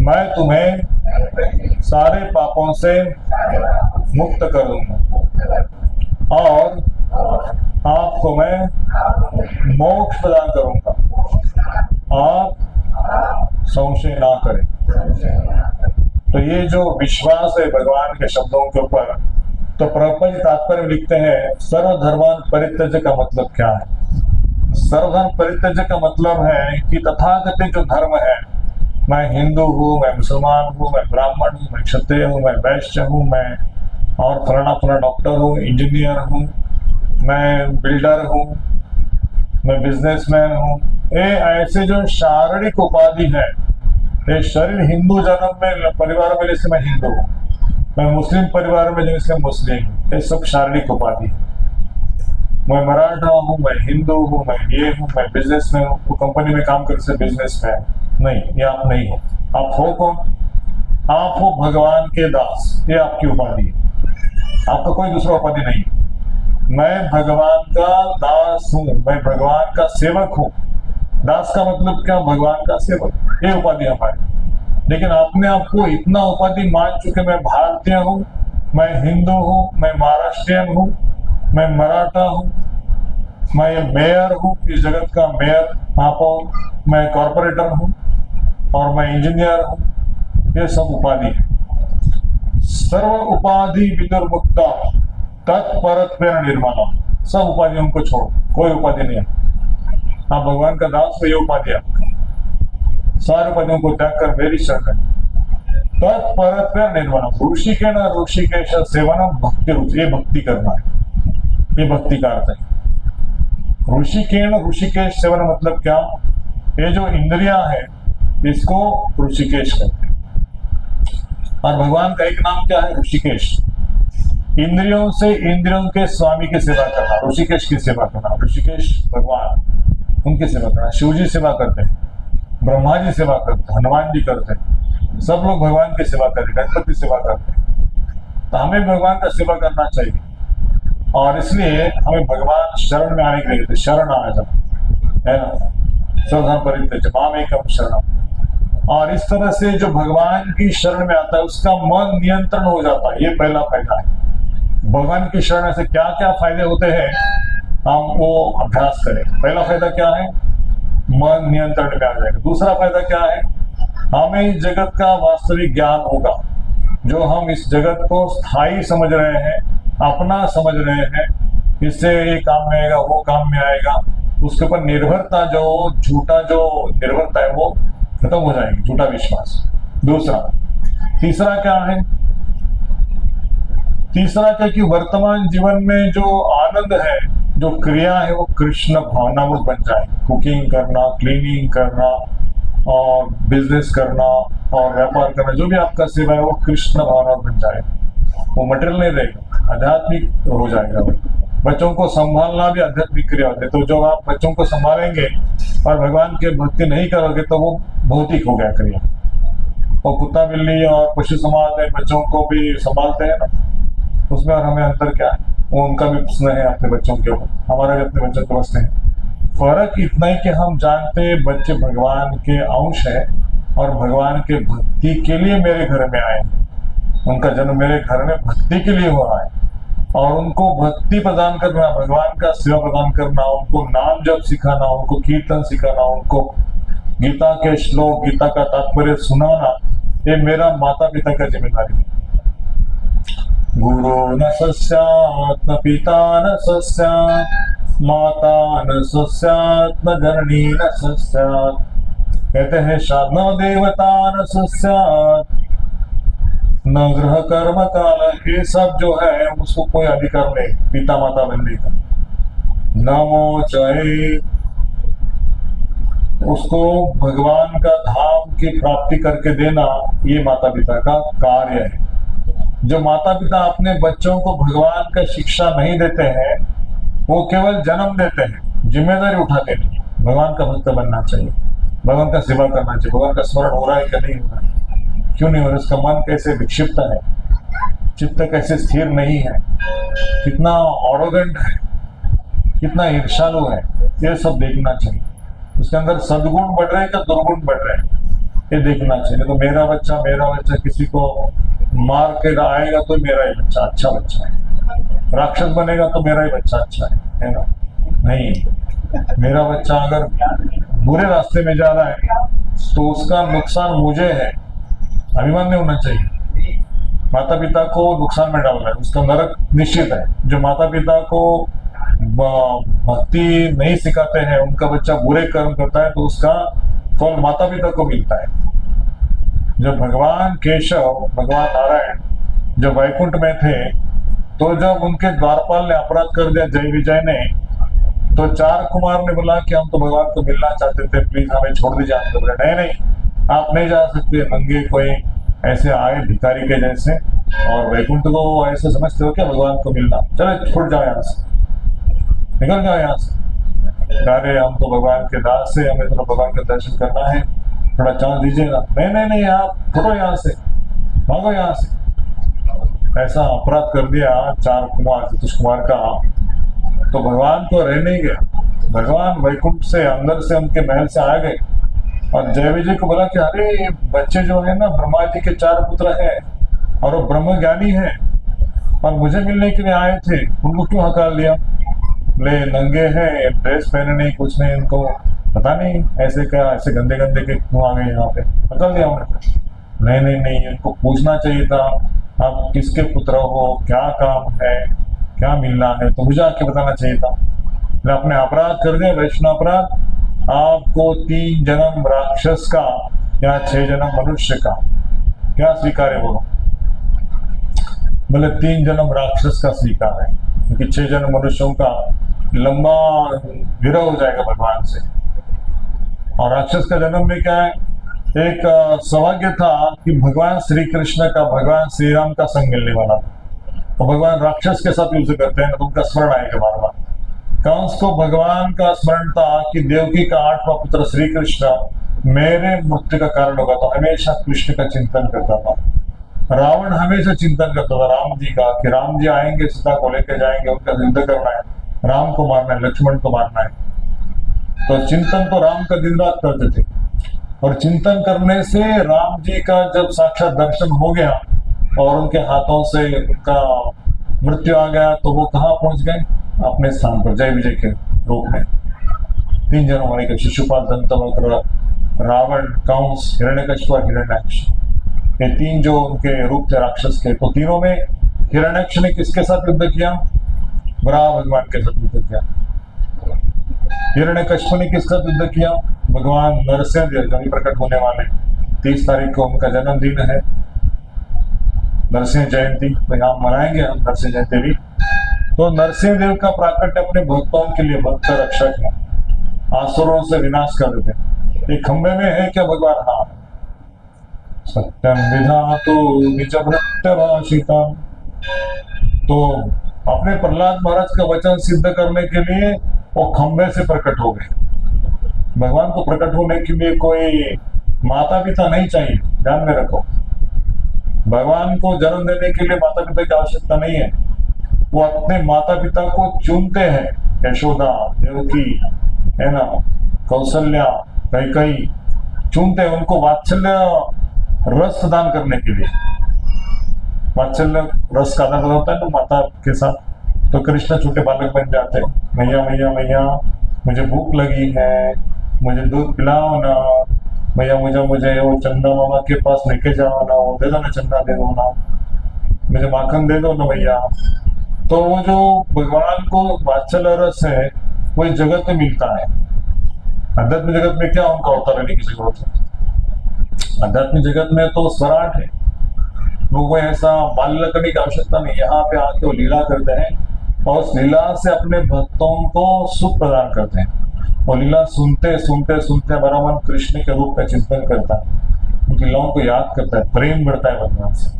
A: मैं तुम्हें सारे पापों से मुक्त कर दूंगा और आपको मैं मोक्ष प्रदान करूंगा। आप संशय ना करें। तो ये जो विश्वास है भगवान के शब्दों के ऊपर, तो प्रभुपाद जी तात्पर्य लिखते हैं सर्वधर्मान् परित्यज्य का मतलब क्या है? सर्वधर्म परित्यज्य का मतलब है कि तथाकथित जो धर्म है, मैं हिंदू हूँ, मैं मुसलमान हूँ, मैं ब्राह्मण हूँ, मैं क्षत्रिय हूँ, मैं वैश्य हूँ, मैं और फलाना डॉक्टर हूँ, इंजीनियर हूँ, मैं बिल्डर हूँ, मैं बिजनेसमैन हूँ, ये ऐसे जो शारीरिक उपाधि है, ये शरीर हिंदू जन्म में परिवार में जैसे मैं हिंदू हूँ, मैं मुस्लिम परिवार में जैसे मुस्लिम हूँ, ये सब शारीरिक उपाधि है। मैं मराठा हूँ, मैं हिंदू हूँ, मैं ये हूँ, मैं बिजनेस में हूँ, तो कंपनी में काम करने से बिजनेस में है। नहीं, ये आप नहीं हो। आप हो कौन? आप हो भगवान के दास। ये आपकी उपाधि है, आपका कोई दूसरा उपाधि नहीं। मैं भगवान का दास हूँ, मैं भगवान का सेवक हूँ। दास का मतलब क्या? भगवान का सेवक। ये उपाधि हमारी। लेकिन आपने आपको इतना उपाधि मान चुके, मैं भारतीय हूँ, मैं हिंदू हूँ, मैं महाराष्ट्रियन हूँ, मैं मराठा हूँ, मैं मेयर हूँ, इस जगत का मेयर आप हो, मैं कॉर्पोरेटर हूँ और मैं इंजीनियर हूँ। ये सब उपाधि है। सर्व उपाधि विदुर्मुक्ता तत्परत्वेन निर्माणम। सब उपाधियों को छोड़ो, कोई उपाधि नहीं है। आप भगवान का दास हो, ये उपाधि है आपका। सारे उपाधियों को त्याग कर मेरी शरण है। तत्परत्वेन निर्माणम ऋषिकेण ऋषिकेश सेवनम भक्ति। ये भक्ति करना है, ये भक्ति का अर्थ है। ऋषिकेण ऋषिकेश सेवन मतलब क्या? ये जो इंद्रियां है इसको ऋषिकेश कहते हैं। और भगवान का एक नाम क्या है? ऋषिकेश। इंद्रियों से इंद्रियों के स्वामी की सेवा करना, ऋषिकेश की सेवा करना। ऋषिकेश भगवान, उनकी सेवा करना। शिव जी सेवा करते हैं, ब्रह्मा जी सेवा करते हैं, हनुमान जी करते हैं, सब लोग भगवान की सेवा करते हैं, गणपति सेवा करते हैं। तो हमें भगवान का सेवा करना चाहिए और इसलिए हमें भगवान शरण में आने के लिए शरण आ जाओ, है ना। सर्वधर्म परित्यज्य मामेकम शरणम। और इस तरह से जो भगवान की शरण में आता है उसका मन नियंत्रण हो जाता है। ये पहला फायदा है। भगवान की शरण से क्या क्या फायदे होते हैं हम वो अभ्यास करें। पहला फायदा क्या है? मन नियंत्रण में आ जाएगा। दूसरा फायदा क्या है? हमें इस जगत का वास्तविक ज्ञान होगा। जो हम इस जगत को स्थायी समझ रहे हैं, अपना समझ रहे हैं, इससे ये काम में आएगा, वो काम में आएगा, उसके ऊपर निर्भरता, जो झूठा जो निर्भरता है वो खत्म हो जाएगी, झूठा विश्वास। दूसरा, तीसरा क्या है? तीसरा क्या कि वर्तमान जीवन में जो आनंद है, जो क्रिया है, वो कृष्ण भावनामूल बन जाए। कुकिंग करना, क्लीनिंग करना और बिजनेस करना और व्यापार करना, जो भी आपका सेवा है वो कृष्ण भावना बन जाए। वो मटेरियल नहीं रहेगा, आध्यात्मिक हो जाएगा। वो बच्चों को संभालना भी आध्यात्मिक क्रिया होती है। तो जब आप बच्चों को संभालेंगे और भगवान के भक्ति नहीं करोगे तो वो भौतिक हो गया क्रिया। और कुत्ता बिल्ली और पशु समाज में बच्चों को भी संभालते हैं ना, उसमें और हमें अंतर क्या है? वो उनका भी स्नेह है अपने बच्चों के ऊपर, हमारा भी अपने बच्चों के पास स्नेह है। फर्क इतना ही कि हम जानते हैं बच्चे भगवान के अंश है और भगवान के भक्ति के लिए मेरे घर में आए। उनका जन्म मेरे घर में भक्ति के लिए हुआ है और उनको भक्ति प्रदान करना, भगवान का सेवा प्रदान करना, उनको नाम जप सिखाना, उनको कीर्तन सिखाना, उनको गीता के श्लोक, गीता का तात्पर्य सुनाना, ये मेरा माता पिता का जिम्मेदारी है। गुरु न सस्यात् न पिता न सस्यात्, माता न सस्यात् न जननी न सस्यात्। कहते हैं न देवता न सस्यात् न ग्रह कर्म काल। ये सब जो है उसको कोई अधिकार नहीं पिता माता बनने का। नमो चय, उसको भगवान का धाम की प्राप्ति करके देना, ये माता पिता का कार्य है। जो माता पिता अपने बच्चों को भगवान का शिक्षा नहीं देते हैं वो केवल जन्म देते हैं, जिम्मेदारी उठाते नहीं। भगवान का भक्त बनना चाहिए, भगवान का सेवा करना चाहिए। भगवान का स्मरण हो रहा है कि नहीं हो रहा है, क्यों नहीं हो रहा, उसका मन कैसे विक्षिप्त है, चित्त कैसे स्थिर नहीं है, कितना ऑरोगेंट है, कितना ईर्ष्यालु है, ये सब देखना चाहिए। उसके अंदर सद्गुण बढ़ रहे हैं या दुर्गुण बढ़ रहे हैं, ये देखना चाहिए। तो मेरा बच्चा किसी को मार के आएगा तो मेरा ही बच्चा अच्छा बच्चा है, राक्षस बनेगा तो मेरा ही बच्चा अच्छा है ना? नहीं, मेरा बच्चा अगर बुरे रास्ते में जा रहा है तो उसका नुकसान मुझे है, अभिमान नहीं होना चाहिए। माता पिता को नुकसान में डाल रहा है, उसका नरक निश्चित है। जो माता पिता को भक्ति नहीं सिखाते हैं, उनका बच्चा बुरे कर्म करता है तो उसका फल माता पिता को मिलता है। जब भगवान केशव, भगवान नारायण जब वैकुंठ में थे तो जब उनके द्वारपाल ने अपराध कर दिया जय विजय ने, तो 4 कुमार ने बोला कि हम तो भगवान को मिलना चाहते थे, प्लीज हमें छोड़ दीजिए। हम तो बोले नहीं नहीं, आप नहीं जा सकते, नंगे कोई ऐसे आए भिखारी के जैसे, और वैकुंठ को ऐसे समझते हो क्या भगवान को मिलना, चलो छूट जाओ यहाँ से। निकल जाओ यहाँ से। अरे हम तो भगवान के दास है, हमें तो भगवान का दर्शन करना है, थोड़ा चांस दीजिए ना। नहीं नहीं नहीं, आप फुटो यहाँ से, भागो यहाँ से। ऐसा अपराध कर दिया 4 कुमार चतुष कुमार का, तो भगवान तो रह नहीं गया। भगवान वैकुंठ से अंदर से उनके महल से आ गए और जय विजय को बोला कि अरे बच्चे जो है ना ब्रह्मा जी के 4 पुत्र हैं और वो ब्रह्म ज्ञानी है और मुझे मिलने के लिए आए थे, उनको क्यों हकार लिया? ले नंगे हैं, ड्रेस पहने नहीं, कुछ नहीं, इनको पता नहीं ऐसे क्या, ऐसे गंदे गंदे के क्यों आ गए यहाँ पे, हकार लिया उन्होंने। नहीं नहीं नहीं, इनको पूछना चाहिए था आप किसके पुत्र हो, क्या काम है, क्या मिलना है, तो मुझे आके बताना चाहिए था। आपने अपराध कर दिया, वैष्णव अपराध। आपको 3 जन्म राक्षस का या 6 जन्म मनुष्य का, क्या स्वीकार है बोलो? बोले 3 जन्म राक्षस का स्वीकार है, क्योंकि 6 जन्म मनुष्यों का लंबा विरह हो जाएगा भगवान से। और राक्षस का जन्म में क्या है, एक सौभाग्य था कि भगवान श्री कृष्ण का, भगवान श्री राम का संग मिलने वाला था। तो भगवान राक्षस के साथ युद्ध करते हैं तो उनका स्मरण आएगा बार बार। कंस को भगवान का स्मरण था कि देवकी का 8वां पुत्र श्री कृष्ण मेरे मृत्यु का कारण होगा, तो हमेशा कृष्ण का चिंतन करता था। रावण हमेशा चिंतन करता था राम जी का, कि राम जी आएंगे, सीता को लेकर जाएंगे, उनका युद्ध करना है, राम को मारना है, लक्ष्मण को मारना है। तो चिंतन तो राम का दिन रात करते थे। और चिंतन करने से राम जी का जब साक्षात दर्शन हो गया और उनके हाथों से उनका मृत्यु आ गया, तो वो कहाँ पहुंच गए? अपने स्थान पर, जय विजय के रूप में। 3 जनों होने के, शिशुपाल, दंतवक्र, रावण, कंस, हिरण्यकश्यप और हिरण्याक्ष, ये 3 जो उनके रूप थे राक्षस के। तो तीनों में हिरण्याक्ष ने किसके साथ युद्ध किया? वराह भगवान के साथ युद्ध किया। हिरण्यकश्यप ने किसका युद्ध किया? भगवान नरसिंह देव प्रकट होने वाले 30 तारीख को उनका जन्मदिन है, नरसिंह जयंती, तो यहाँ मनाएंगे हम नरसिंह जयंती भी। तो नरसिंह देव का प्राकट्य अपने भक्तों के लिए, भक्त रक्षक है, आसुरों से विनाश कर देते। एक खंबे में है क्या भगवान? हाँ, सत्यम विधातु निज भृत्य भाषिता। तो अपने प्रहलाद महाराज का वचन सिद्ध करने के लिए वो खंबे से प्रकट हो गए। भगवान को प्रकट होने के लिए कोई माता पिता नहीं चाहिए, ध्यान में रखो। भगवान को जन्म देने के लिए माता पिता की आवश्यकता नहीं है, वो अपने माता पिता को चुनते हैं। यशोदा, देवकी है ना, कौशल्या, कैकेयी चुनते हैं उनको वात्सल्य रस प्रदान करने के लिए। वात्सल्य रस का आदान होता है ना माता के साथ, तो कृष्ण छोटे बालक बन जाते हैं। मैया मैया मैया मुझे भूख लगी है, मुझे दूध पिलाओ ना, भैया मुझे वो चंदा मामा के पास लेके जाओ ना, वो दे दो ना, चंदा दे दो ना, मुझे माखन दे दो ना भैया। तो वो जो भगवान को वात्सल्य रस है वो इस जगत में मिलता है। अध्यात्म जगत में क्या उनका अवतार रहने की जरूरत है? अध्यात्म जगत में तो स्वराट है, वो ऐसा बाल्य करने की आवश्यकता नहीं। यहाँ पे आके वो लीला करते हैं और उस लीला से अपने भक्तों को सुख प्रदान करते हैं। और लीला सुनते सुनते सुनते हमारा मन कृष्ण के रूप का चिंतन करता है, उनकी लीलाओं को याद करता है, प्रेम बढ़ता है भगवान से।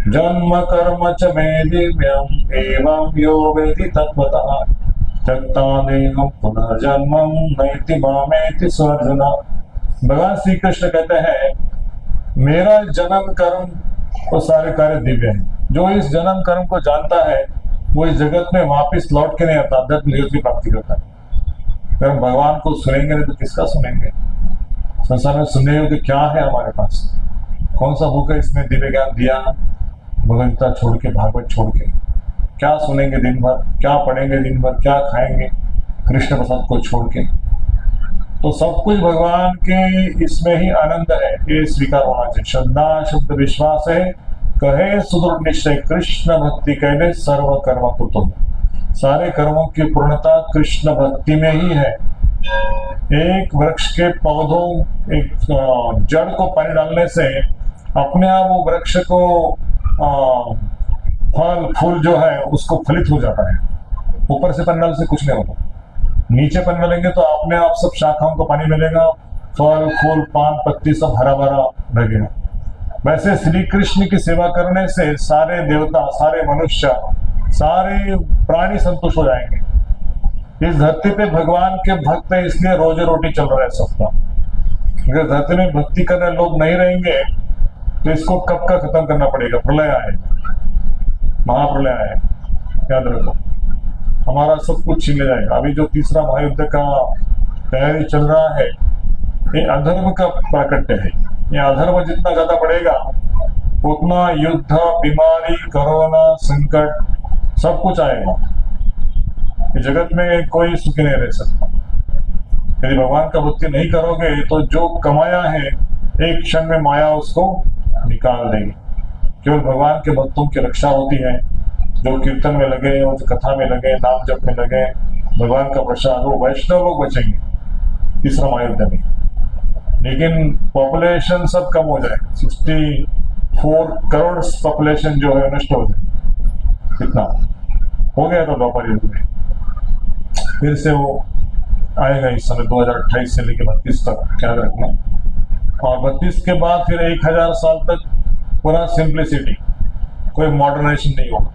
A: जन्म कर्म च मे दिव्यम एवं यो वेति तत्वतः त्यक्तादेहं पुनर्जन्मं नैति मामेति सर्जना। भगवान श्री कृष्ण कहते हैं मेरा जन्म कर्म और सारे कार्य दिव्य हैं। जो इस जन्म कर्म को जानता है वो इस जगत में वापस लौट के नहीं आता, अध्यात्म जगत की प्राप्ति करता है। अगर हम भगवान को सुनेंगे नहीं तो किसका सुनेंगे? संसार में सुनने योग्य क्या है हमारे पास? कौन सा बुक है इसमें दिव्य ज्ञान दिया? भगवत छोड़ के, भागवत छोड़ के क्या सुनेंगे दिन भर, क्या पढ़ेंगे दिन भर, क्या खाएंगे कृष्ण प्रसाद को छोड़ के? तो सब कुछ भगवान के इसमें ही आनंद है, ये स्वीकार होना चाहिए। श्रद्धा शुद्ध विश्वास है, कहे सुदृढ़ निश्चय कृष्ण भक्ति कहले सर्व कर्म कुतुम। सारे कर्मों की पूर्णता कृष्ण भक्ति में ही है। एक वृक्ष के पौधों, एक जड़ को पानी डालने से अपने आप वो वृक्ष को फल फूल जो है उसको फलित हो जाता है। ऊपर से पानी डालने से कुछ नहीं होता, नीचे पानी डालेंगे तो अपने आप सब शाखाओं को पानी मिलेगा, फल फूल पान पत्ती सब हरा भरा लगेगा। वैसे श्री कृष्ण की सेवा करने से सारे देवता, सारे मनुष्य, सारे प्राणी संतुष्ट हो जाएंगे। इस धरती पे भगवान के भक्त है, इसलिए रोजी रोटी चल रहा है सबका। अगर धरती में भक्ति करने लोग नहीं रहेंगे तो इसको कब का खत्म करना पड़ेगा। प्रलय आएगा, महाप्रलय आएगा, याद रखो। हमारा सब कुछ छीन ले जाएगा। अभी जो तीसरा महायुद्ध का तैयारी चल रहा है, ये अधर्म का प्राकट्य है। ये अधर्म जितना ज्यादा बढ़ेगा उतना युद्ध, बीमारी, कोरोना, संकट सब कुछ आएगा। जगत में कोई सुखी नहीं रह सकता। यदि भगवान का भक्ति नहीं करोगे तो जो कमाया है एक क्षण में माया उसको निकाल देगी। केवल भगवान के भक्तों की रक्षा होती है, जो कीर्तन में लगे और जो कथा में लगे, नाम जप में लगे, भगवान का प्रसाद, वो वैष्णव लोग बचेंगे तीसरा महायुद्ध में। लेकिन पॉपुलेशन सब कम हो जाएगा, 64 करोड़ पॉपुलेशन जो है नष्ट हो जाए। कितना हो गया था द्वापर युग में। फिर से वो आएगा इस समय 2028 से लेकर 32 तक, ख्याल रखना। और 32 के बाद फिर 1000 साल तक पूरा सिंप्लिसिटी, कोई मॉडर्नाइजेशन नहीं होगा,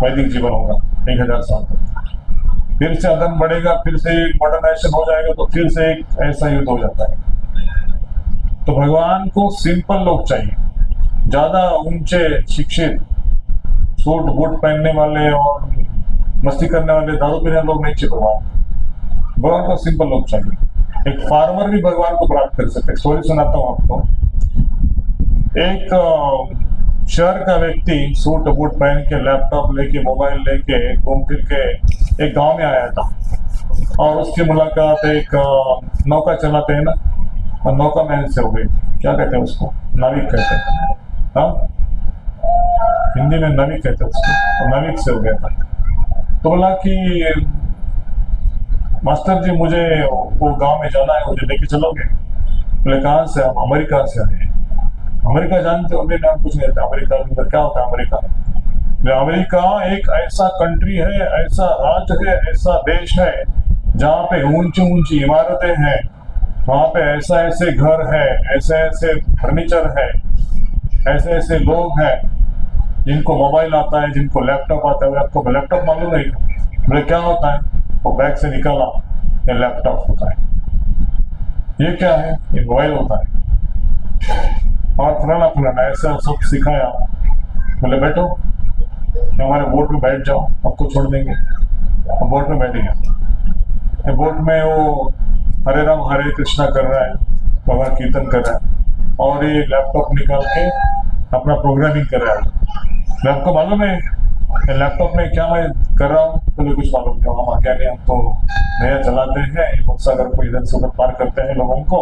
A: वैदिक जीवन होगा 1000 साल तक। फिर से अधर्म बढ़ेगा, फिर से एक मॉडर्नाइजेशन हो जाएगा, तो फिर से एक ऐसा युद्ध हो जाता है। तो भगवान को सिंपल लोग चाहिए, ज्यादा ऊंचे शिक्षित सूट बूट पहनने वाले और मस्ती करने वाले, दारू पीने लोग नहीं चाहिए भगवान को सिंपल लोग चाहिए। एक फार्मर भी भगवान को प्राप्त कर सकते। स्टोरी सुनाता हूँ आपको। एक शहर का व्यक्ति सूट बूट पहन के, लैपटॉप लेके, मोबाइल लेके घूम फिर के एक गांव में आया था और उसकी मुलाकात एक नौका चलाते हैं ना, और नौका मैन से हो गई। क्या कहते हैं उसको? नाविक कहते हैं। हाँ, हिंदी में नाविक कहते हैं उसको। और नाविक से हो गया था। तो बोला कि मास्टर जी मुझे वो गांव में जाना है, मुझे लेके चलोगे? बोले कहाँ से? हम अमेरिका से आए हैं। अमेरिका जानते हो? मेरे नाम कुछ नहीं आता। अमेरिका के अंदर क्या होता है? अमेरिका, अमेरिका एक ऐसा कंट्री है, ऐसा राज्य है, ऐसा देश है जहाँ पे ऊंची ऊंची इमारतें हैं, वहां पे ऐसा ऐसे घर है, ऐसे ऐसे फर्नीचर है, ऐसे ऐसे लोग हैं जिनको मोबाइल आता है, जिनको लैपटॉप आता है। आपको लैपटॉप मालूम नहीं? बोले क्या होता है? वो बैग से निकाला, ये लैपटॉप होता है। ये क्या है? ये मोबाइल होता है। और फलाना फलाना ऐसा सब सिखाया। बोले बैठो, हमारे बोट में बैठ जाओ, आपको छोड़ देंगे। बोट में बैठ गया। बोट में वो हरे राम हरे कृष्णा कर रहा है, भगवान कीर्तन कर रहा है, और ये लैपटॉप निकाल के अपना प्रोग्रामिंग कर रहा है। आपको मालूम है लैपटॉप में क्या मैं कर रहा हूँ? तो कुछ मालूम नहीं। हम आज्ञा नहीं, हम तो नया चलाते हैं, बहुत सागर को इधर से उधर पार करते हैं लोगों को,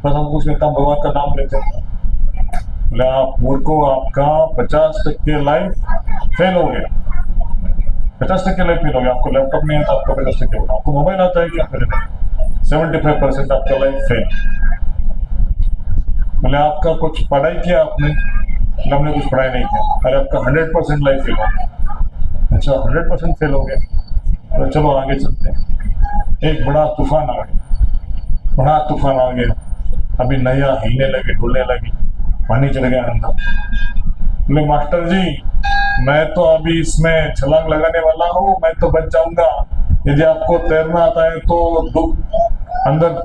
A: बस हम कुछ कहता हूँ भगवान का नाम लेते हैं। बोले आप मूर्खो, आपका 50% लाइफ फेल हो गया। 50% लाइफ फेल हो गया। आपको लैपटॉप नहीं आता, आपको 50% होगा। आपको मोबाइल आता है क्या? फिर 75% आपका लाइफ फेल। बोले आपका कुछ पढ़ाई किया आपने? हमने कुछ पढ़ाई नहीं किया। अरे आपका 100% लाइफ फेल हो गया। अच्छा 100% फेल हो गया, तो चलो आगे चलते हैं। एक बड़ा तूफान आ गया, बड़ा तूफान आ गया। अभी नया हिलने लगे, डुलने लगी, पानी चढ़ गया अंदर। बोले मास्टर जी मैं तो अभी इसमें छलांग लगाने वाला हूँ, मैं तो बच जाऊंगा। यदि आपको तैरना आता है तो अंदर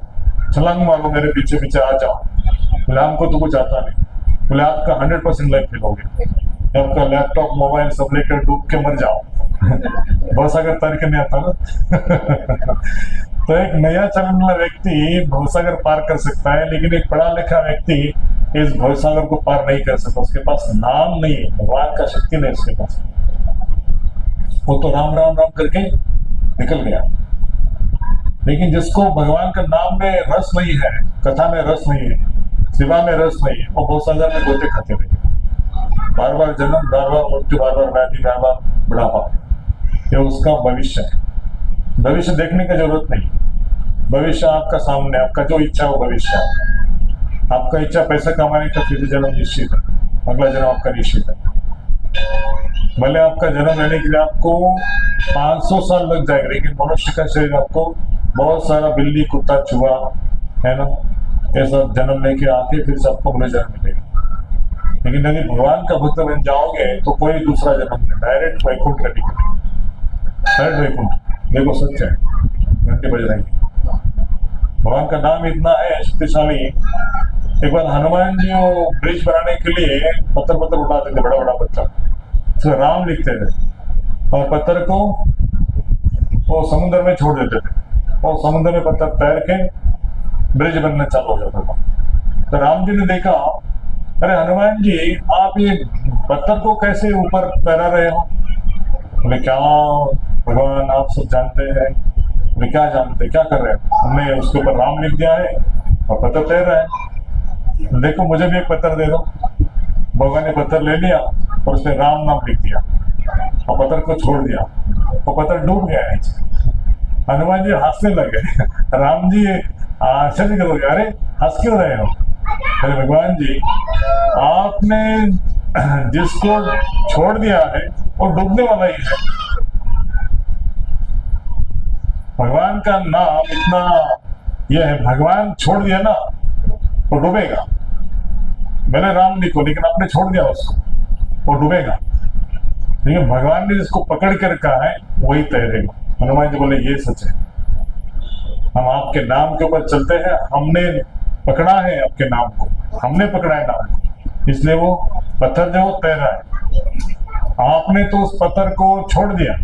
A: छलांग मारो, मेरे पीछे पीछे आ जाओ। बोले हमको तो कुछ आता नहीं। बोले आपका 100% लाइफ फेल हो गया। आपका लैपटॉप मोबाइल सब लेकर डूब के मर जाओ। भवसागर तार के नहीं आता ना। तो एक नया चलने वाला व्यक्ति भवसागर पार कर सकता है, लेकिन एक पढ़ा लिखा व्यक्ति इस भवसागर को पार नहीं कर सकता। उसके पास नाम नहीं है, भगवान का शक्ति नहीं उसके पास। वो तो राम राम राम करके निकल गया। लेकिन जिसको भगवान का नाम में रस नहीं है, कथा में रस नहीं है, सेवा में रस नहीं है, वो भवसागर में गोते खाते रहेंगे। बार बार जन्म, बार बार मृत्यु, बार बार व्याधि, बार बार बुढ़ापा। ये उसका भविष्य है। भविष्य देखने की जरूरत नहीं। भविष्य आपका सामने, आपका जो इच्छा हो भविष्य आपका। आपका इच्छा पैसा कमाने का, फिर जन्म निश्चित है, अगला जन्म आपका निश्चित है। भले आपका जन्म लेने के लिए आपको 500 साल लग जाएगा, लेकिन मनुष्य का शरीर आपको बहुत सारा बिल्ली कुत्ता चूहा है ना, ऐसा जन्म लेके आके फिर सबको अपने जन्म मिलेगा। लेकिन यदि भगवान का भक्त बन जाओगे तो कोई दूसरा जन्म नहीं, डायरेक्ट वैकुंठ का टिकट, डायरेक्ट वैकुंठ। देखो सच है। घंटे बज रही है। भगवान का नाम इतना है शक्तिशाली। एक बार हनुमान जी वो ब्रिज बनाने के लिए पत्थर उठाते थे, बड़ा बड़ा पत्थर, उसमें राम लिखते थे और पत्थर को वो समुद्र में छोड़ देते थे और समुद्र में पत्थर तैर के ब्रिज बनना चालू हो जाता था। तो राम जी ने देखा, अरे हनुमान जी आप ये पत्थर को कैसे ऊपर तैरा रहे हो? बोले क्या भगवान आप सब जानते हैं। बोले क्या जानते, क्या कर रहे हो? हमने उसके ऊपर राम लिख दिया है और पत्थर तैर रहा है। देखो मुझे भी एक पत्थर दे दो। भगवान ने पत्थर ले लिया और उसने राम नाम लिख दिया और पत्थर को छोड़ दिया और पत्थर डूब गया नीचे। हनुमान जी हंसने लगे। राम जी आश्चर्य करोगे, अरे हंस क्यों रहे हो? अरे भगवान जी आपने जिसको छोड़ दिया है वो डूबने वाला ही है। भगवान का नाम इतना यह है, भगवान छोड़ दिया ना वो डूबेगा। मैंने राम लिखो लेकिन आपने छोड़ दिया उसको, वो डूबेगा। लेकिन भगवान ने जिसको पकड़ कर रखा है वही तैरेगा। हनुमान जी बोले ये सच है, हम आपके नाम के ऊपर चलते हैं, हमने पकड़ा है आपके नाम को, हमने पकड़ा है नाम को, इसलिए वो पत्थर जो वो तैरा है। आपने तो उस पत्थर को छोड़ दिया,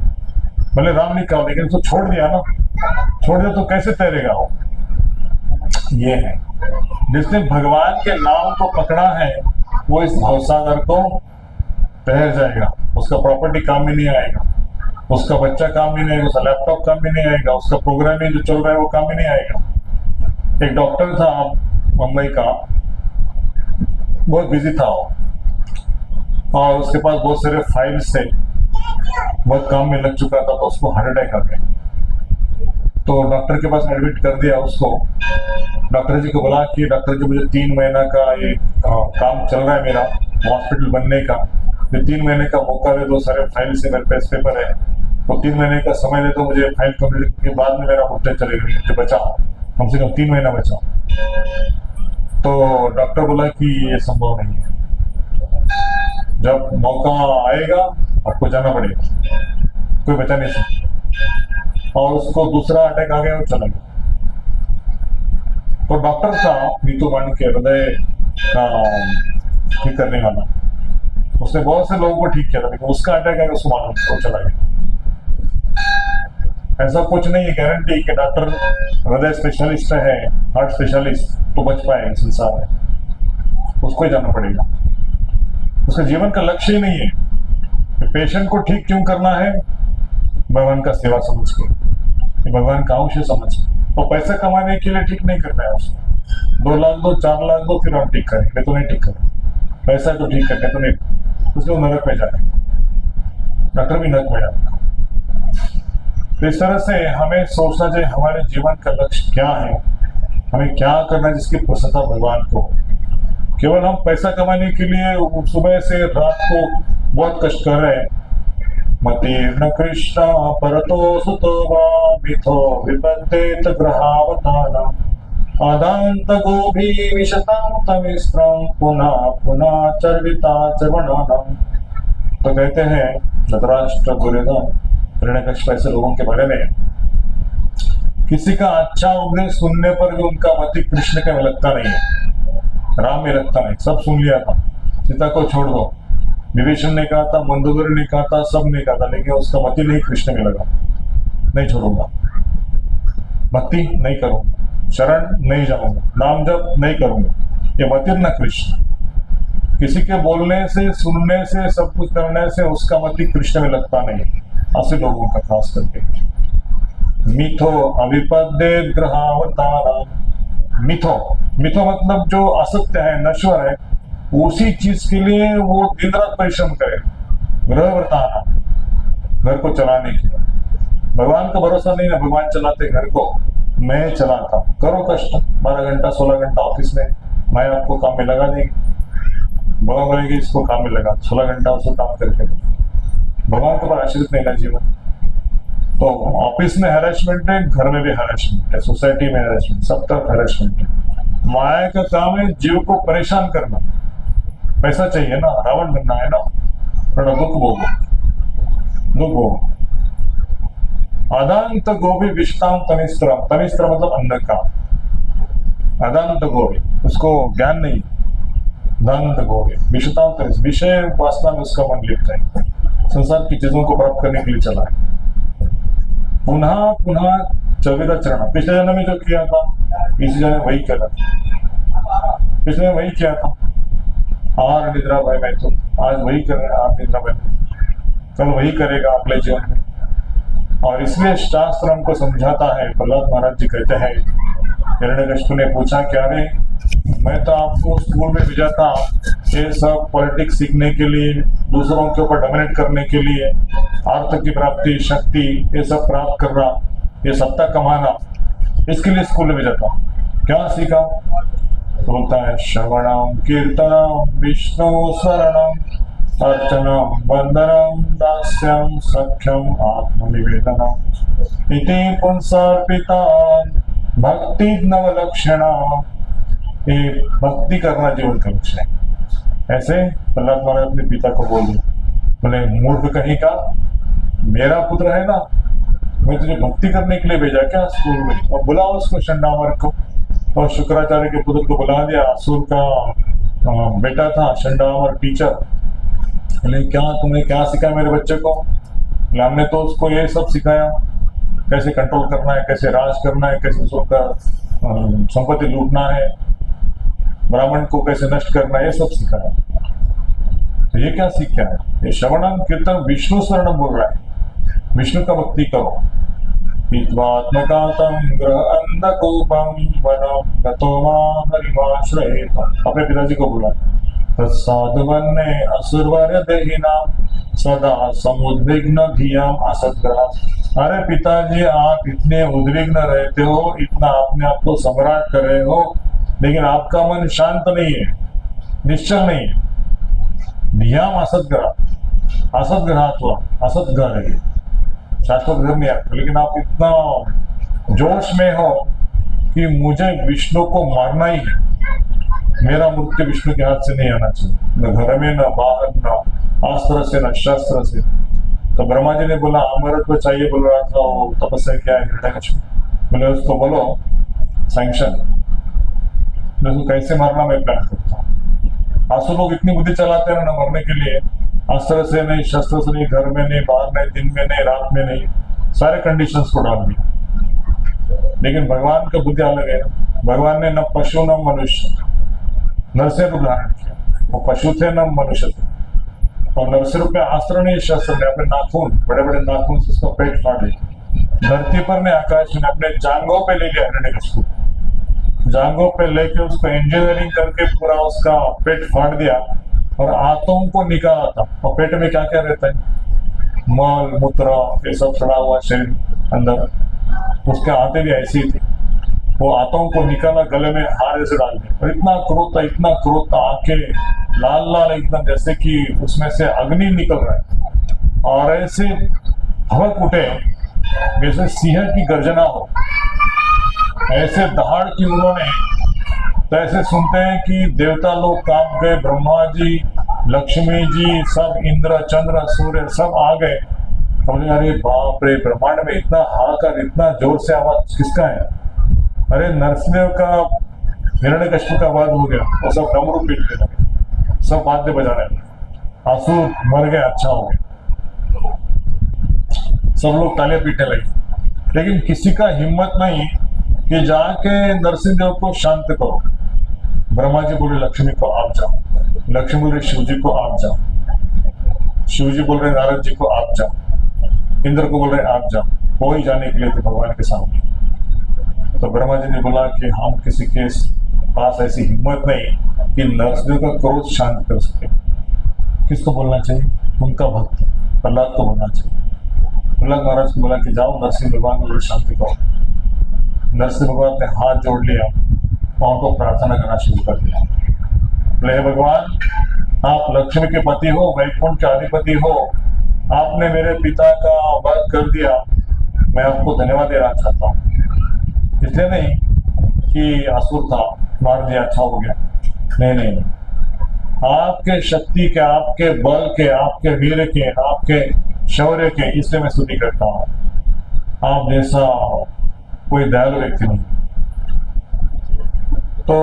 A: भले राम लिखा हो लेकिन उसको छोड़ दिया ना, छोड़ दिया तो कैसे तैरेगा वो? ये है जिसने भगवान के नाम को पकड़ा है वो इस भवसागर को तैर जाएगा। उसका प्रॉपर्टी काम ही नहीं आएगा, उसका बच्चा काम ही नहीं आएगा, उसका लैपटॉप काम ही नहीं आएगा, उसका प्रोग्रामिंग जो चल रहा है वो काम ही नहीं आएगा। एक डॉक्टर था मुंबई का, बहुत बिजी था वो और उसके पास बहुत सारे फाइल्स थे, बहुत काम में लग चुका था, तो उसको हार्ट अटैक आ गया। तो डॉक्टर के पास एडमिट कर दिया उसको। डॉक्टर जी को बोला कि डॉक्टर जी मुझे 3 महीना का ये काम चल रहा है मेरा हॉस्पिटल बनने का, ये 3 महीने का मौका दे दो, सारे फाइल से मेरे पास पेपर है, तो 3 महीने का समय दे दो मुझे, फाइल कंप्लीट के बाद में मेरा मुद्दा चलेगा, मुझे बचाओ, कम से कम 3 महीना बचाओ। तो डॉक्टर बोला कि ये संभव नहीं है, जब मौका आएगा आपको जाना पड़ेगा, कोई बचा नहीं सकता। और उसको दूसरा अटैक आ गया, वो चला गया। तो डॉक्टर था नीतू बन के हृदय का ठीक करने वाला, उसने बहुत से लोगों को ठीक किया था, लेकिन उसका अटैक आया उसको मालूम, तो चला गया। ऐसा कुछ नहीं है गारंटी कि डॉक्टर हृदय स्पेशलिस्ट है, हार्ट स्पेशलिस्ट तो बच पाए संसार में, उसको ही जाना पड़ेगा। उसका जीवन का लक्ष्य ही नहीं है पेशेंट को ठीक क्यों करना है, भगवान का सेवा समझ के, भगवान का अंश समझ के। और पैसा कमाने के लिए ठीक नहीं करना है उसको, 2 लाख दो, 4 लाख दो, फिर हम ठीक करें, नहीं तो नहीं ठीक करें। पैसा तो ठीक करने तो नहीं, उसको नरक में जाने, डॉक्टर भी नरक में जाने। तो इस तरह से हमें सोचना चाहिए हमारे जीवन का लक्ष्य क्या है, हमें क्या करना है जिसकी प्रसन्नता भगवान को। केवल हम पैसा कमाने के लिए सुबह से रात को बहुत कष्ट कर रहे हैं। मतीर्न कृष्ण परतो सुतो वा मिथो विपद्येत ग्रहावतारम् आदान्त गोभी विशतान्त मिश्रम पुनः पुनः चर्विता चर्वणानाम्। तो कहते हैं धृतराष्ट्र दुर्योधन हिरण्यकश्यप ऐसे लोगों के बारे में, किसी का अच्छा उपदेश सुनने पर भी उनका मति कृष्ण के में लगता नहीं है, राम में लगता नहीं। सब सुन लिया था, सीता को छोड़ दो, विभीषण ने कहा था, मंदोदरी ने कहा था, सब ने कहा था, लेकिन उसका मति नहीं कृष्ण में लगा। नहीं छोड़ूंगा, भक्ति नहीं करूंगा, शरण नहीं जाऊंगा, नाम जप नहीं करूंगा, ये मति न कृष्ण। किसी के बोलने से, सुनने से, सब कुछ करने से उसका मति कृष्ण में लगता नहीं, ऐसे लोगों का खास करके। मिथो अविपद्ये ग्रहावतारम्। मिथो मतलब जो असत्य है, नश्वर है, उसी चीज के लिए वो दिन रात परिश्रम करे, ग्रह वर्ताना, घर को चलाने के। भगवान का भरोसा नहीं है, भगवान चलाते घर को, मैं चलाता। करो कष्ट, 12 घंटा 16 घंटा ऑफिस में, मैं आपको काम में लगा देगी, भगवान बोलेगी इसको काम में लगा, 16 घंटा उसको काम करके। भगवान के ऊपर आश्रित नहीं ना जीवन। तो ऑफिस में हैरेसमेंट है, घर में भी हैरेसमेंट है, सोसाइटी में हैरेसमेंट, सब तरफ हैरेसमेंट है। माया का काम है जीव को परेशान करना, पैसा चाहिए ना, रावण बनना है ना, थोड़ा दुख भोगो। अदांत गोभी विष्टाम तनिस्त्रम, तनिस्त्र मतलब अंधकार, अदांत गोभी उसको ज्ञान नहीं, अदांत गोभी विष्टाम तनिस्त्र विषय वासना में उसका मन लिप्त है, संसार की चीजों को प्राप्त करने के लिए चला है। पुनः पुनः चौबीदा चरण, पिछले जन्म में जो किया था इस जन्म वही करा, पिछले वही किया था। आर निद्रा भाई मैं तो आज वही कर रहे हैं, आर निद्रा भाई कल वही करेगा अगले जीवन में। और इसलिए शास्त्र हमको समझाता है, प्रहलाद महाराज जी कहते हैं, हिरण्यकशिपु ने पूछा क्या रे, मैं तो आपको स्कूल में भेजा था ये सब पॉलिटिक्स सीखने के लिए, दूसरों के ऊपर डोमिनेट करने के लिए, अर्थ की प्राप्ति, शक्ति ये सब प्राप्त करना, ये सत्ता कमाना, इसके लिए स्कूल में भेजा था। क्या सीखा? तो बोलता है श्रवणम कीर्तनम विष्णु स्मरणम अर्चनम वंदनम दास्यम सख्यम आत्मनिवेदनम इति पुंसार्पिता भक्ति नवलक्षणा। ये भक्ति करना जीवन का लक्ष्य है। ऐसे प्रहलाद महाराज अपने पिता को बोल दिया, बोले मूर्ख कहीं का, मेरा पुत्र है ना, मैं तुझे भक्ति करने के लिए भेजा क्या स्कूल में, और बुलाओ उसको शंडामर को। और शुक्राचार्य के पुत्र को बुला दिया, असुर का बेटा था शंडामर टीचर। बोले क्या तुमने क्या सिखाया मेरे बच्चे को? हमने तो उसको ये सब सिखाया, कैसे कंट्रोल करना है, कैसे राज करना है, कैसे सबका संपत्ति लूटना है, ब्राह्मण को कैसे नष्ट करना है, ये सब सिखाया। तो ये क्या सीखा है? ये श्रवणम कीर्तन विष्णु स्मरणम बोल रहा है, विष्णु का भक्ति करो। हित्वात्मकातं ग्रह अंधकूपम वनम गतो मां हरिमाश्रयेत, अपने पिताजी को बुला। तत्साधु वन्ने असुरवर्य देहिनाम सदा समुद्विग्न धियाम असद्ग्रह। अरे पिताजी आप इतने उद्विग्न रहते हो, इतना अपने आप को सम्राट कर रहे हो, लेकिन आपका मन शांत नहीं है, निश्चल नहीं है। धियाम असद्ग्रह, असद्ग्रहत्व, असद्ग्रह है, शाश्वत घर में आता, लेकिन आप इतना जोश में हो कि मुझे विष्णु को मारना ही है, मेरा मृत्यु विष्णु के हाथ से नहीं आना चाहिए, न घर में, न बाहर, न अस्त्र से, न शस्त्र से। तो ब्रह्मा जी ने बोला अमरत्व चाहिए, बोल रहा था वो तपस्या क्या है हिरण्यकशिपु, बोले उसको बोलो सैंक्शन, उसको कैसे मारना मैं प्लान करता हूँ। आंसू लोग इतनी बुद्धि चलाते हैं ना मरने के लिए, अस्त्र से नहीं, शस्त्र से नहीं, घर में नहीं, बाहर नहीं, दिन में नहीं, रात में नहीं, सारे कंडीशंस को डाल दिया। लेकिन भगवान का बुद्धि अलग है। भगवान ने न पशु न मनुष्य, नर से रूप धारण किया, वो पशु थे न मनुष्य थे, और नर से रूप में अस्त्र नहीं, शस्त्र ने अपने नाखून, बड़े बड़े नाखून से उसका पेट फाड़ दिया। धरती पर ने आकाश ने अपने जांघों पे ले लिया हिरण्यकशिपु, जांघों पे लेके उसको इंजीनियरिंग करके पूरा उसका पेट फाड़ दिया और आंतों को निकाला था। और पेट में क्या क्या रहता है, मल मूत्र ये सब चढ़ा हुआ शरीर अंदर, उसके आंतें भी ऐसी थी, वो आंतों को निकाला, गले में हार ऐसे डाल दिया, और इतना क्रोध था, आंखें लाल लाल एकदम जैसे कि उसमें से अग्नि निकल रहा है, और ऐसे भड़क उठे जैसे सिंह की गर्जना हो, ऐसे दहाड़ की उन्होंने। तो ऐसे सुनते हैं कि देवता लोग कांप गए, ब्रह्मा जी, लक्ष्मी जी, सब इंद्र चंद्र सूर्य सब आ गए। बोले अरे बाप रे, ब्रह्मांड में इतना हाहाकार, इतना जोर से आवाज किसका है? अरे नरसिंहदेव का, हिरण्यकशिपु का आवाज हो गया, वो सब डमरू पीटने लगे, सब वाद्य बजाने लगे, आंसू मर गए, अच्छा हो गया, सब लोग तालियां पीटने लगे। लेकिन किसी का हिम्मत नहीं कि जाके नरसिंहदेव को शांत करो। ब्रह्मा जी बोले लक्ष्मी को आप जाओ, लक्ष्मी बोल रहे शिव जी को आप जाओ, शिव जी बोल रहे नारद जी को आप जाओ, इंद्र को बोल रहे आप जाओ, कोई जाने के लिए थे भगवान के सामने। तो ब्रह्मा जी ने बोला कि हम किसी के पास ऐसी हिम्मत नहीं कि नरसिंह का क्रोध शांत कर सके। किसको बोलना चाहिए? उनका भक्त प्रहलाद को बोलना चाहिए। प्रहलाद महाराज को बोला कि जाओ नरसिंह भगवान को शांति करो। नरसिंह भगवान ने हाथ जोड़ लिया और उनको प्रार्थना करना शुरू कर दिया। बोले भगवान, आप लक्ष्मी के पति हो, वैकुंठ के अधिपति हो, आपने मेरे पिता का वध कर दिया, मैं आपको धन्यवाद देना चाहता हूँ। इसलिए नहीं कि असुर था, मार दिया, अच्छा हो गया, नहीं, आपके शक्ति के, आपके बल के, आपके वीर के, आपके शौर्य के, इसलिए मैं स्तुति करता हूँ। आप जैसा कोई दयालु व्यक्ति नहीं। तो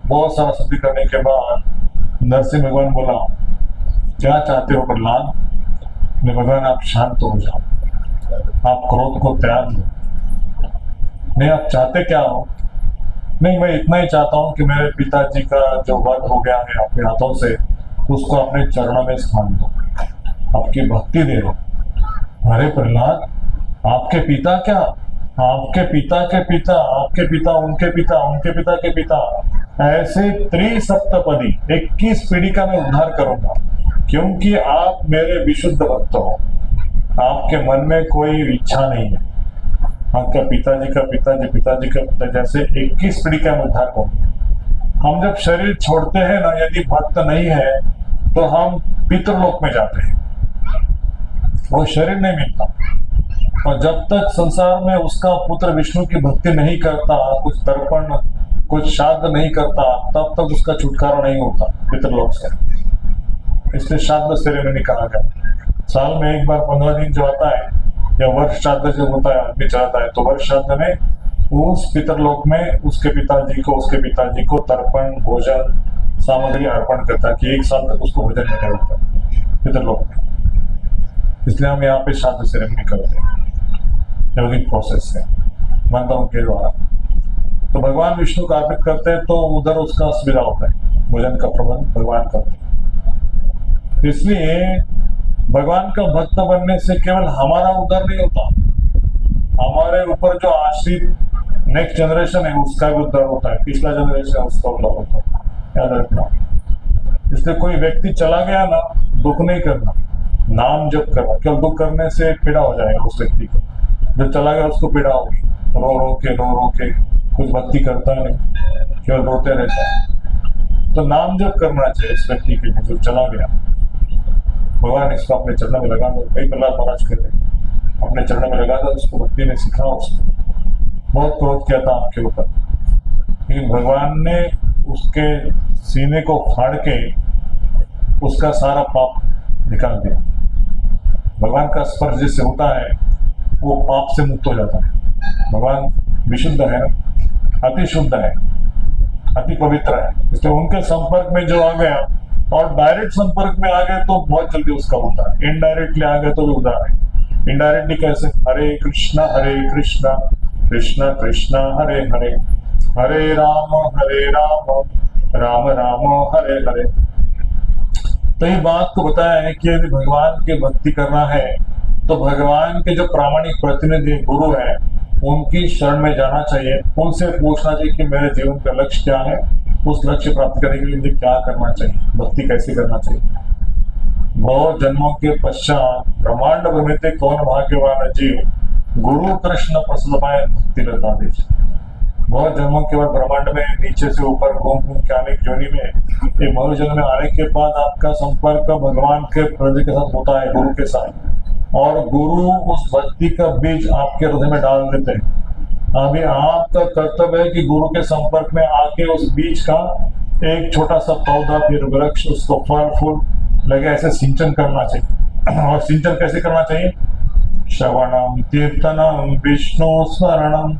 A: बहुत सारा स्तुति करने के बाद नरसिंह भगवान बोला, क्या चाहते हो प्रहलाद? भगवान आप शांत हो जाओ, आप क्रोध को त्याग लो। नहीं, आप चाहते क्या हो? नहीं, मैं इतना ही चाहता हूँ कि मेरे पिताजी का जो वध हो गया है अपने हाथों से, उसको अपने चरणों में स्थान दो, आपकी भक्ति दे दो। अरे प्रहलाद, आपके पिता क्या? आपके पिता के पिता, आपके पिता, उनके पिता, उनके पिता के पिता, ऐसे त्रिसप्तपदी 21 पीढ़ी का मैं उद्धार करूंगा, क्योंकि आप मेरे विशुद्ध भक्त हो। आपके मन में कोई इच्छा नहीं है। आपका पिताजी का पिताजी, पिताजी का पिता, जैसे 21 पीढ़ी का उद्धार करूंगा। हम जब शरीर छोड़ते हैं ना, यदि भक्त नहीं है तो हम पितृलोक में जाते हैं, वो शरीर नहीं मिलता। और जब तक संसार में उसका पुत्र विष्णु की भक्ति नहीं करता, कुछ तर्पण, कुछ श्राद्ध नहीं करता, तब तक उसका छुटकारा नहीं होता पितृलोक से। इसलिए श्राद्ध सेरेमनी कहा गया। साल में एक बार 15 दिन जो आता है, या वर्ष श्राद्ध जो होता है आदमी चलाता है, तो वर्ष श्राद्ध में उस पितृलोक में उसके पिताजी को तर्पण, भोजन सामग्री अर्पण करता है कि एक साल तक उसको भोजन नहीं होता पितृलोक में। इसलिए हम यहाँ पे श्राद्ध सेरेमनी करते हैं, यौगिक प्रोसेस है, मंत्रों के द्वारा। तो भगवान विष्णु को अर्पित करते हैं, तो उधर उसका सुविधा होता है, भोजन का प्रबंध भगवान करते हैं। तो इसलिए भगवान का भक्त बनने से केवल हमारा उद्धार नहीं होता, हमारे ऊपर जो आश्रित नेक्स्ट जनरेशन है उसका भी उद्धार होता है, पिछला जनरेशन है उसका उद्धार होता है, याद रखना। इसलिए कोई व्यक्ति चला गया ना, दुख नहीं करना, नाम जप करना। केवल दुख करने से पीड़ा हो जाएगा उस व्यक्ति को, जब चला गया उसको पीड़ा होगी, रो रो के कुछ भक्ति करता नहीं, केवल रोते रहता है। तो नाम जप करना चाहिए इस व्यक्ति के लिए जो चला गया। भगवान इसको अपने चरणों में लगा दो, कई प्रहलाद महाराज कहते हैं, अपने चरणों में लगा दो, उसको भक्ति में सिखाओ। उसको बहुत क्रोध किया था आपके ऊपर, लेकिन भगवान ने उसके सीने को फाड़ के उसका सारा पाप निकाल दिया। भगवान का स्पर्श जिससे होता है वो पाप से मुक्त हो जाता है। भगवान विशुद्ध है, अति शुद्ध है, अति पवित्र है। इसलिए उनके संपर्क में जो आ गया, और डायरेक्ट संपर्क में आ गए तो बहुत जल्दी उसका होता है, इनडायरेक्टली आ गए तो भी उदार है। इनडायरेक्टली कैसे? हरे कृष्णा कृष्ण कृष्ण हरे हरे, हरे राम राम राम हरे हरे। तो ये बात को बताया है कि यदि भगवान की भक्ति करना है तो भगवान के जो प्रामाणिक प्रतिनिधि गुरु है उनकी शरण में जाना चाहिए, उनसे पूछना चाहिए कि मेरे जीवन का लक्ष्य क्या है, उस लक्ष्य प्राप्त करने के लिए मुझे क्या करना चाहिए, भक्ति कैसे करना चाहिए। बहुत जन्मों के पश्चात ब्रह्मांड भ्रमिते कौन भाग्यवान जीव, गुरु कृष्ण प्रसाद पाए भक्ति लता देश। बहुत जन्मों के बाद ब्रह्मांड में नीचे से ऊपर घूम के आने की योनि में, ये मनुजन्म में आने के बाद आपका संपर्क भगवान के प्रति के साथ होता है, गुरु के साथ, और गुरु उस भक्ति का बीज आपके हृदय में डाल देते हैं। अभी आपका कर्तव्य है कि गुरु के संपर्क में आके उस बीज का एक छोटा सा पौधा, फिर वृक्ष, उसको फल फूल लगे ऐसे सिंचन करना चाहिए। और सिंचन कैसे करना चाहिए? श्रवणम कीर्तनम विष्णु स्मरणम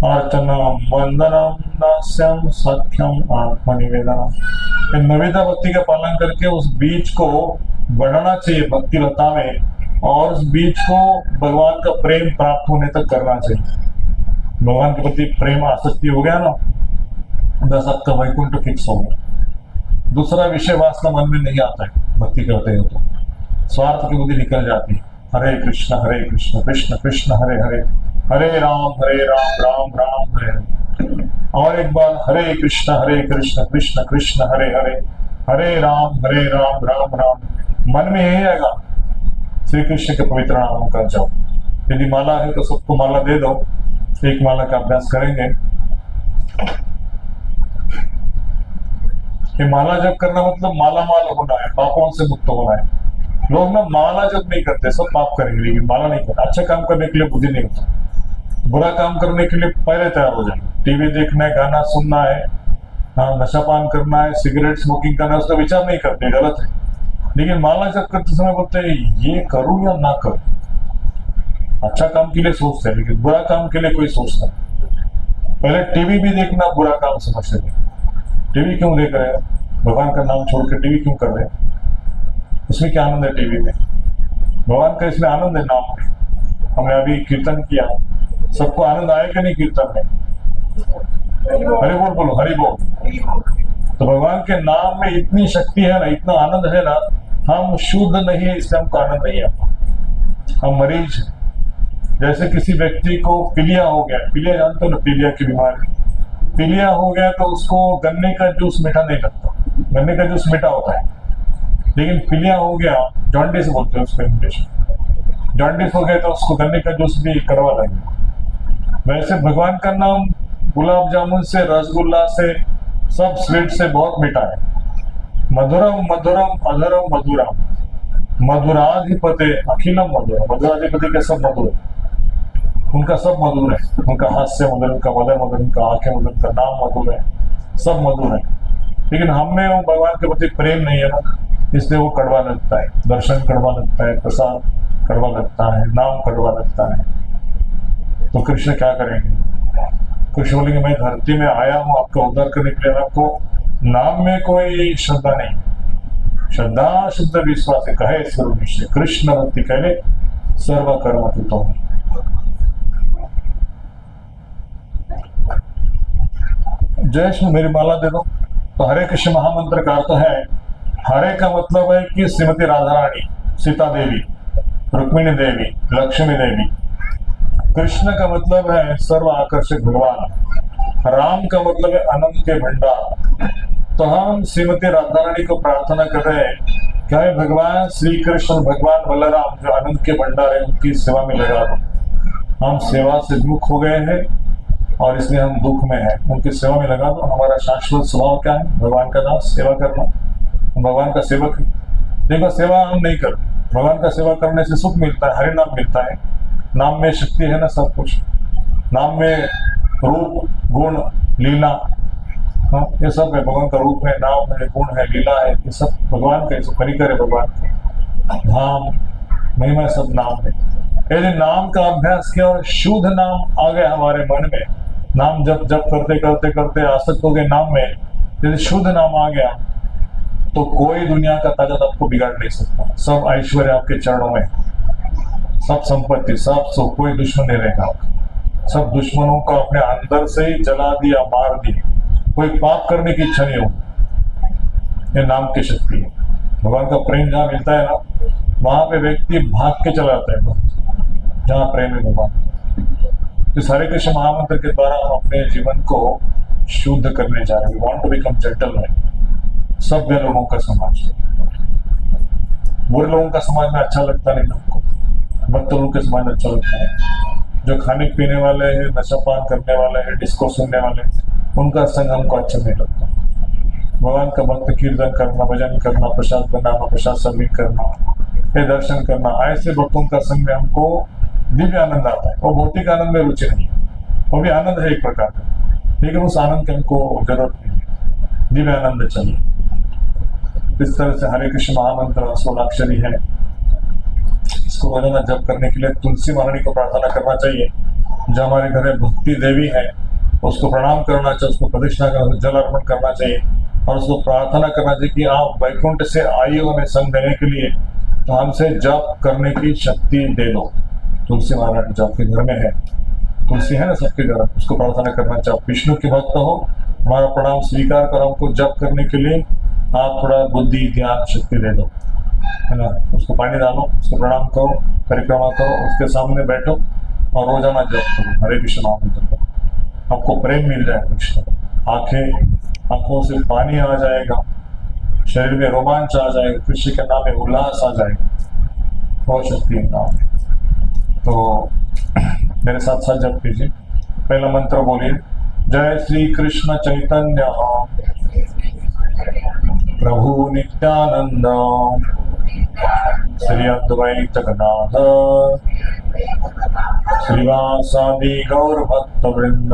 A: अर्चनम वंदनम दास्यम सख्यम आत्मनिवेदनम। नवेदा भक्ति का पालन करके उस बीज को बढ़ाना चाहिए भक्ति लता में, और उस बीज को भगवान का प्रेम प्राप्त होने तक करना चाहिए। भगवान के प्रति प्रेम आसक्ति हो गया ना, बस आपका वैकुंठ फिक्स हो गया। दूसरा विषय वासना मन में नहीं आता है भक्ति करते हो तो, स्वार्थ की बुद्धि निकल जाती है। हरे कृष्ण कृष्ण कृष्ण हरे हरे, हरे राम राम राम हरे हरे। और एक बार हरे कृष्ण कृष्ण कृष्ण हरे हरे, हरे राम राम राम। मन में यही आएगा श्री कृष्ण के पवित्र नामों का जप। यदि माला है तो सबको माला दे दो, एक माला का अभ्यास करेंगे। ये माला जप करना मतलब माला माल होना है, पापों से मुक्त होना है। लोग ना माला जप नहीं करते, सब पाप करेंगे, लेकिन माला नहीं करते। अच्छा काम करने के लिए बुद्धि नहीं होता, बुरा काम करने के लिए पहले तैयार हो जाएंगे। टीवी देखना है, गाना सुनना है, हाँ, नशा पान करना है, सिगरेट स्मोकिंग करना है, उसका विचार नहीं करते, गलत है। लेकिन माला जप करते समय बोलते हैं ये करूं या ना करूं, अच्छा काम के लिए सोचते हैं लेकिन बुरा काम के लिए कोई सोचता नहीं। पहले टीवी भी देखना बुरा काम समझते थे। टीवी क्यों देख रहे हैं, भगवान का नाम छोड़ के टीवी क्यों कर रहे हैं, उसमें क्या आनंद है टीवी में, भगवान का इसमें आनंद है नाम में। हमने अभी कीर्तन किया, सबको आनंद आया कि नहीं कीर्तन में, हरि बोल बोलो, हरि बोल। तो भगवान के नाम में इतनी शक्ति है ना, इतना आनंद है ना, हम शुद्ध नहीं है इसलिए हमको आनंद नहीं आता, हम मरीज हैं। जैसे किसी व्यक्ति को पीलिया हो गया, पीलिया जानते हो ना, पीलिया की बीमारी, पीलिया हो गया तो उसको गन्ने का जूस मीठा नहीं लगता, गन्ने का जूस मीठा होता है, लेकिन पीलिया हो गया, जॉन्डिस बोलते हैं उसको इंग्लिश, जॉन्डिस हो गया तो उसको गन्ने का जूस भी कड़वा लगेगा। वैसे भगवान का नाम गुलाब जामुन से, रसगुल्ला से, सब स्वीट से बहुत मीठा है। मधुरम मधुरम अधरम मधुरम, मधुराधिपते अखिलम मधुर, मधुराधिपति के सब मधुर, उनका सब मधुर है, उनका हास्य मधुर, उनका मदर मधुर, उनका आंखें मधुर, उनका नाम मधुर है, सब मधुर है। लेकिन हमें वो भगवान के प्रति प्रेम नहीं है ना, इसलिए वो कड़वा लगता है, दर्शन कड़वा लगता है, प्रसाद कड़वा लगता है, नाम कड़वा लगता है। तो कृष्ण क्या करेंगे, कृष्ण बोलेंगे मैं धरती में आया हूँ आपका उद्धार करने के लिए, आपको नाम में कोई श्रद्धा नहीं, श्रद्धा शुद्ध विश्वास है, कहे स्वरूप निश्चय, कृष्ण भक्ति कहले सर्व कर्म कृतो। जय श्री, मेरी माला दे दो। तो हरे कृष्ण महामंत्र का अर्थ है, हरे का मतलब है कि श्रीमती राधा रानी, सीता देवी, रुक्मिणी देवी, लक्ष्मी देवी। कृष्ण का मतलब है सर्व आकर्षक भगवान। राम का मतलब है अनंत के भंडार। तो हम श्रीमती राधा रानी को प्रार्थना कर रहे हैं कि हे भगवान श्री कृष्ण, भगवान बलराम जो अनंत के भंडार है, उनकी सेवा में लगा दो। हम सेवा से मुख हो गए हैं और इसलिए हम दुख में हैं, उनकी सेवा में लगा दो। हमारा शाश्वत स्वभाव क्या है, भगवान का दास, सेवा करना, भगवान का सेवक है। देखो सेवा हम नहीं करते, भगवान का सेवा करने से सुख मिलता है, हरि नाम मिलता है, नाम में शक्ति है ना, सब कुछ नाम में, रूप गुण लीला, हाँ ये सब है, भगवान का रूप है, नाम है, गुण है, लीला है, ये सब भगवान का, ये सब परिकर है भगवान का, धाम महिमा सब नाम है। यदि नाम का अभ्यास किया और शुद्ध नाम आ गया हमारे मन में, नाम जप जप करते करते करते आसक्त हो गए नाम में, यदि शुद्ध नाम आ गया तो कोई दुनिया का ताकत आपको बिगाड़ नहीं सकता। सब ऐश्वर्य आपके चरणों में, सब संपत्ति, सब सुख, कोई दुश्मन नहीं रहेगा। सब दुश्मनों को अपने अंदर से ही जला दिया, मार दिया, कोई पाप करने की इच्छा नहीं होगी। ये नाम की शक्ति है। भगवान का प्रेम जहाँ मिलता है ना, वहां पे व्यक्ति भाग के चला जाता है, जहाँ प्रेम है भगवान। इस हरे कृष्ण महामंत्र के द्वारा हम अपने जीवन को शुद्ध करने जा रहे हैं। We want to become gentleman. सभ्य लोगों का समाज, बुरे लोगों का समाज में अच्छा लगता नहीं हमको, भक्त लोगों के समाज में अच्छा लगता है। जो खाने पीने वाले हैं, नशा पान करने वाले हैं, डिस्को सुनने वाले, उनका संग हमको अच्छा नहीं लगता। भगवान का भक्त कीर्तन करना, भजन करना, प्रसाद बनाना, प्रसाद सर्विंग करना, ये दर्शन करना, ऐसे भक्तों का संग में हमको दिव्य आनंद आता है। वो भौतिक आनंद में रुचि नहीं है, वो भी आनंद है एक प्रकार का, लेकिन उस आनंद की हमको जरूरत नहीं है, दिव्य आनंद चाहिए। इस तरह से हरे कृष्ण महामंत्र 16 है। इसको रोजाना जप करने के लिए तुलसी महारानी को प्रार्थना करना चाहिए। जो हमारे घर में भक्ति देवी है उसको प्रणाम करना चाहिए, उसको प्रदक्षिणा करना, जल अर्पण करना चाहिए और उसको प्रार्थना करना चाहिए कि आप वैकुंठ से आई हो हमें संग देने के लिए, तो हमसे जप करने की शक्ति दे दो। तुलसी महारानी जो आपके घर में है, तुलसी है ना सबके घर, उसको प्रार्थना करना चाहिए। विष्णु के भक्त हो, हमारा प्रणाम स्वीकार करो, हमको जप करने के लिए आप थोड़ा बुद्धि ध्यान शक्ति दे दो, है ना। उसको पानी डालो, उसको प्रणाम करो, परिक्रमा करो, उसके सामने बैठो और रोजाना जप करो हरे कृष्ण महामंत्र का। आपको प्रेम मिल जाएगा कृष्ण, आंखों से पानी आ जाएगा, शरीर में रोमांच आ जाएगा, कृष्ण के नाम में उल्लास आ जाएगा, बहुत शक्ति है नाम। तो मेरे साथ साथ जप कीजिए। पहला मंत्र बोलिए, जय श्री कृष्ण चैतन्य प्रभु नित्यानंद श्री अद्वैत गदाधर श्रीवासादि गौर भक्त वृंद